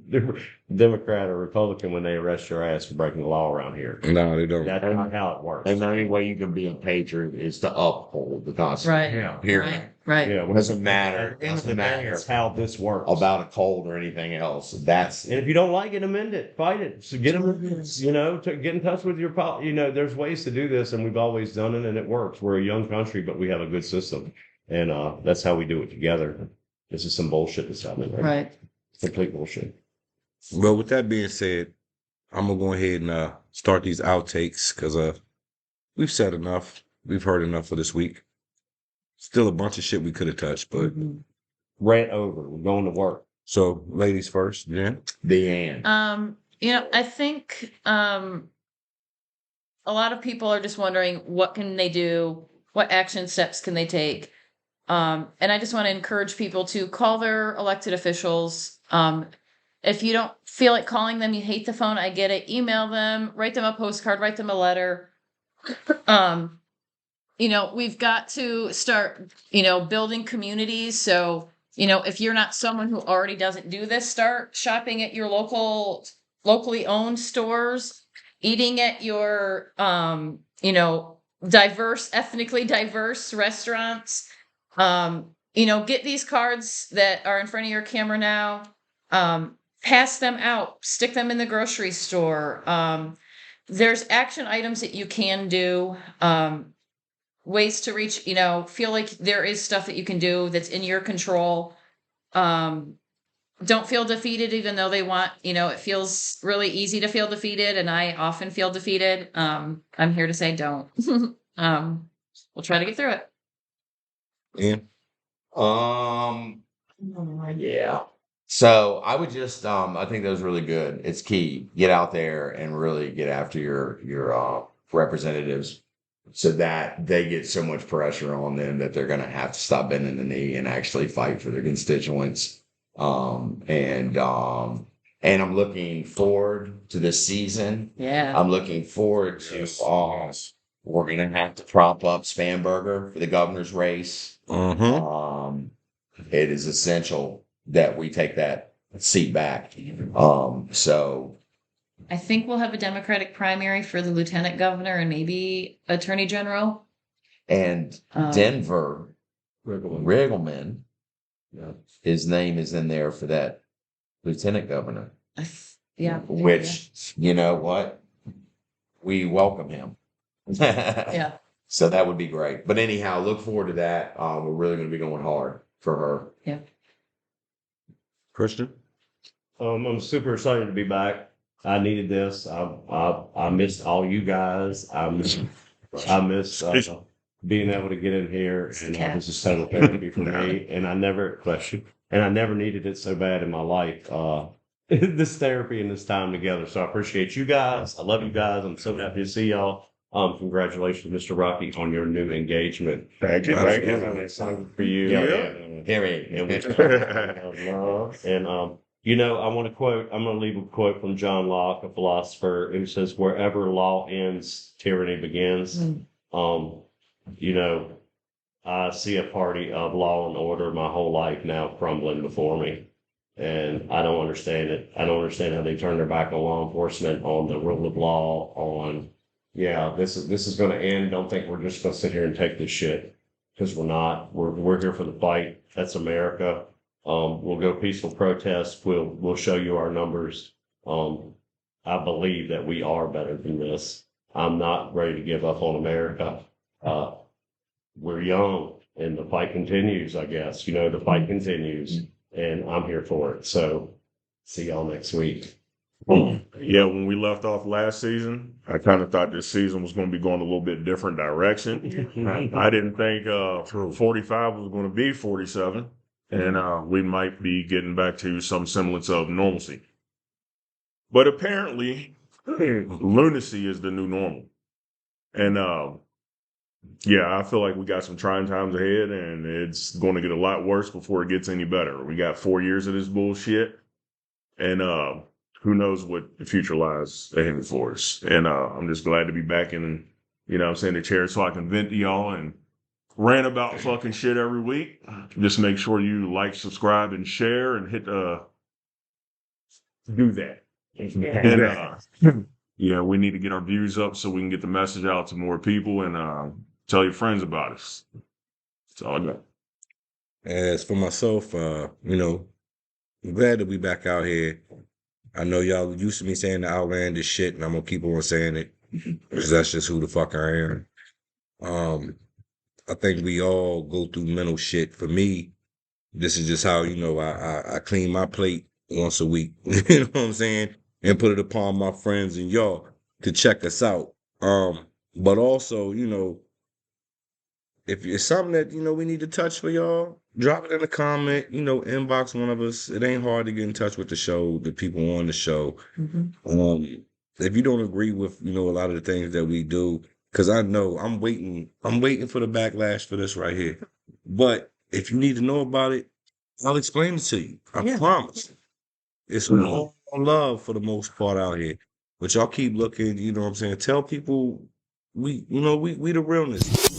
Democrat or Republican when they arrest your ass for breaking the law around here. No, they don't. That's not how it works. And the only way you can be a patriot is to uphold the Constitution. Right. Period. Right. Right. Yeah, It doesn't matter. At the end of the Doesn't day, matter it's how this works. about a cold or anything else. That's And if you don't like it, amend it, fight it. So get them, get in touch with your, there's ways to do this, and we've always done it, and it works. We're a young country, but we have a good system, and that's how we do it together. This is some bullshit that's happening, right? Right. Complete bullshit. Well, with that being said, I'm gonna go ahead and start these outtakes because we've said enough. We've heard enough for this week. Still a bunch of shit we could have touched, but Rant over. We're going to work. so ladies first, Jen. the end. I think a lot of people are just wondering what can they do, what action steps can they take. And I just want to encourage people to call their elected officials. If you don't feel like calling them, you hate the phone, I get it. Email them, write them a postcard, write them a letter. We've got to start, building communities. So, if you're not someone who already doesn't do this, start shopping at your locally owned stores, eating at your, ethnically diverse restaurants. Get these cards that are in front of your camera now, pass them out, stick them in the grocery store. There's action items that you can do, ways to reach, feel like there is stuff that you can do that's in your control. Don't feel defeated, even though it feels really easy to feel defeated. And I often feel defeated. I'm here to say, don't. We'll try to get through it. Ian? Yeah. So I would just I think that was really good. It's key. Get out there and really get after your representatives so that they get so much pressure on them that they're gonna have to stop bending the knee and actually fight for their constituents. And I'm looking forward to this season. Yeah. I'm looking forward to we're gonna have to prop up Spanberger for the governor's race. Mm-hmm. It is essential that we take that seat back. So I think we'll have a Democratic primary for the lieutenant governor and maybe attorney general. and Denver Riggleman, his name is in there for that lieutenant governor. Yeah. Which you know what, we welcome him. Yeah. So that would be great. But anyhow, look forward to that. We're really going to be going hard for her. Yeah. Christian? I'm super excited to be back. I needed this. I missed all you guys. I miss being able to get in here, and this is total therapy for me. And I never needed it so bad in my life. This therapy and this time together. So I appreciate you guys. I love you guys. I'm so happy to see y'all. Congratulations, Mr. Rocky, on your new engagement. Thank you. Thank you. I'm excited for you. Yeah. And I want to quote. I'm going to leave a quote from John Locke, a philosopher, who says, "Wherever law ends, tyranny begins." I see a party of law and order my whole life now crumbling before me, and I don't understand it. I don't understand how they turn their back on law enforcement, on the rule of law, on this is going to end. Don't think we're just going to sit here and take this shit, because we're not. We're here for the fight. That's America. We'll go peaceful protest. We'll show you our numbers. I believe that we are better than this. I'm not ready to give up on America. we're young and the fight continues, I guess. The fight continues and I'm here for it. So see y'all next week. Yeah, when we left off last season, I kind of thought this season was going to be going a little bit different direction. I didn't think 45 was going to be 47, and we might be getting back to some semblance of normalcy. But apparently, lunacy is the new normal. And yeah, I feel like we got some trying times ahead, and it's going to get a lot worse before it gets any better. We got 4 years of this bullshit, and who knows what the future lies ahead for us. And I'm just glad to be back in, the chair so I can vent to y'all and rant about fucking shit every week. Just make sure you like, subscribe, and share, and hit do that. And yeah, we need to get our views up so we can get the message out to more people and tell your friends about us. That's all I got. As for myself, I'm glad to be back out here. I know y'all used to me saying the outlandish shit, and I'm gonna keep on saying it because that's just who the fuck I am. I think we all go through mental shit. For me, this is just how I clean my plate once a week. You know what I'm saying, and put it upon my friends and y'all to check us out. But also, if it's something that we need to touch for y'all, drop it in a comment. Inbox one of us. It ain't hard to get in touch with the show, the people on the show. If you don't agree with a lot of the things that we do, because I know I'm waiting for the backlash for this right here. But if you need to know about it, I'll explain it to you. I promise. It's all love for the most part out here. But y'all keep looking. You know what I'm saying? Tell people we the realness.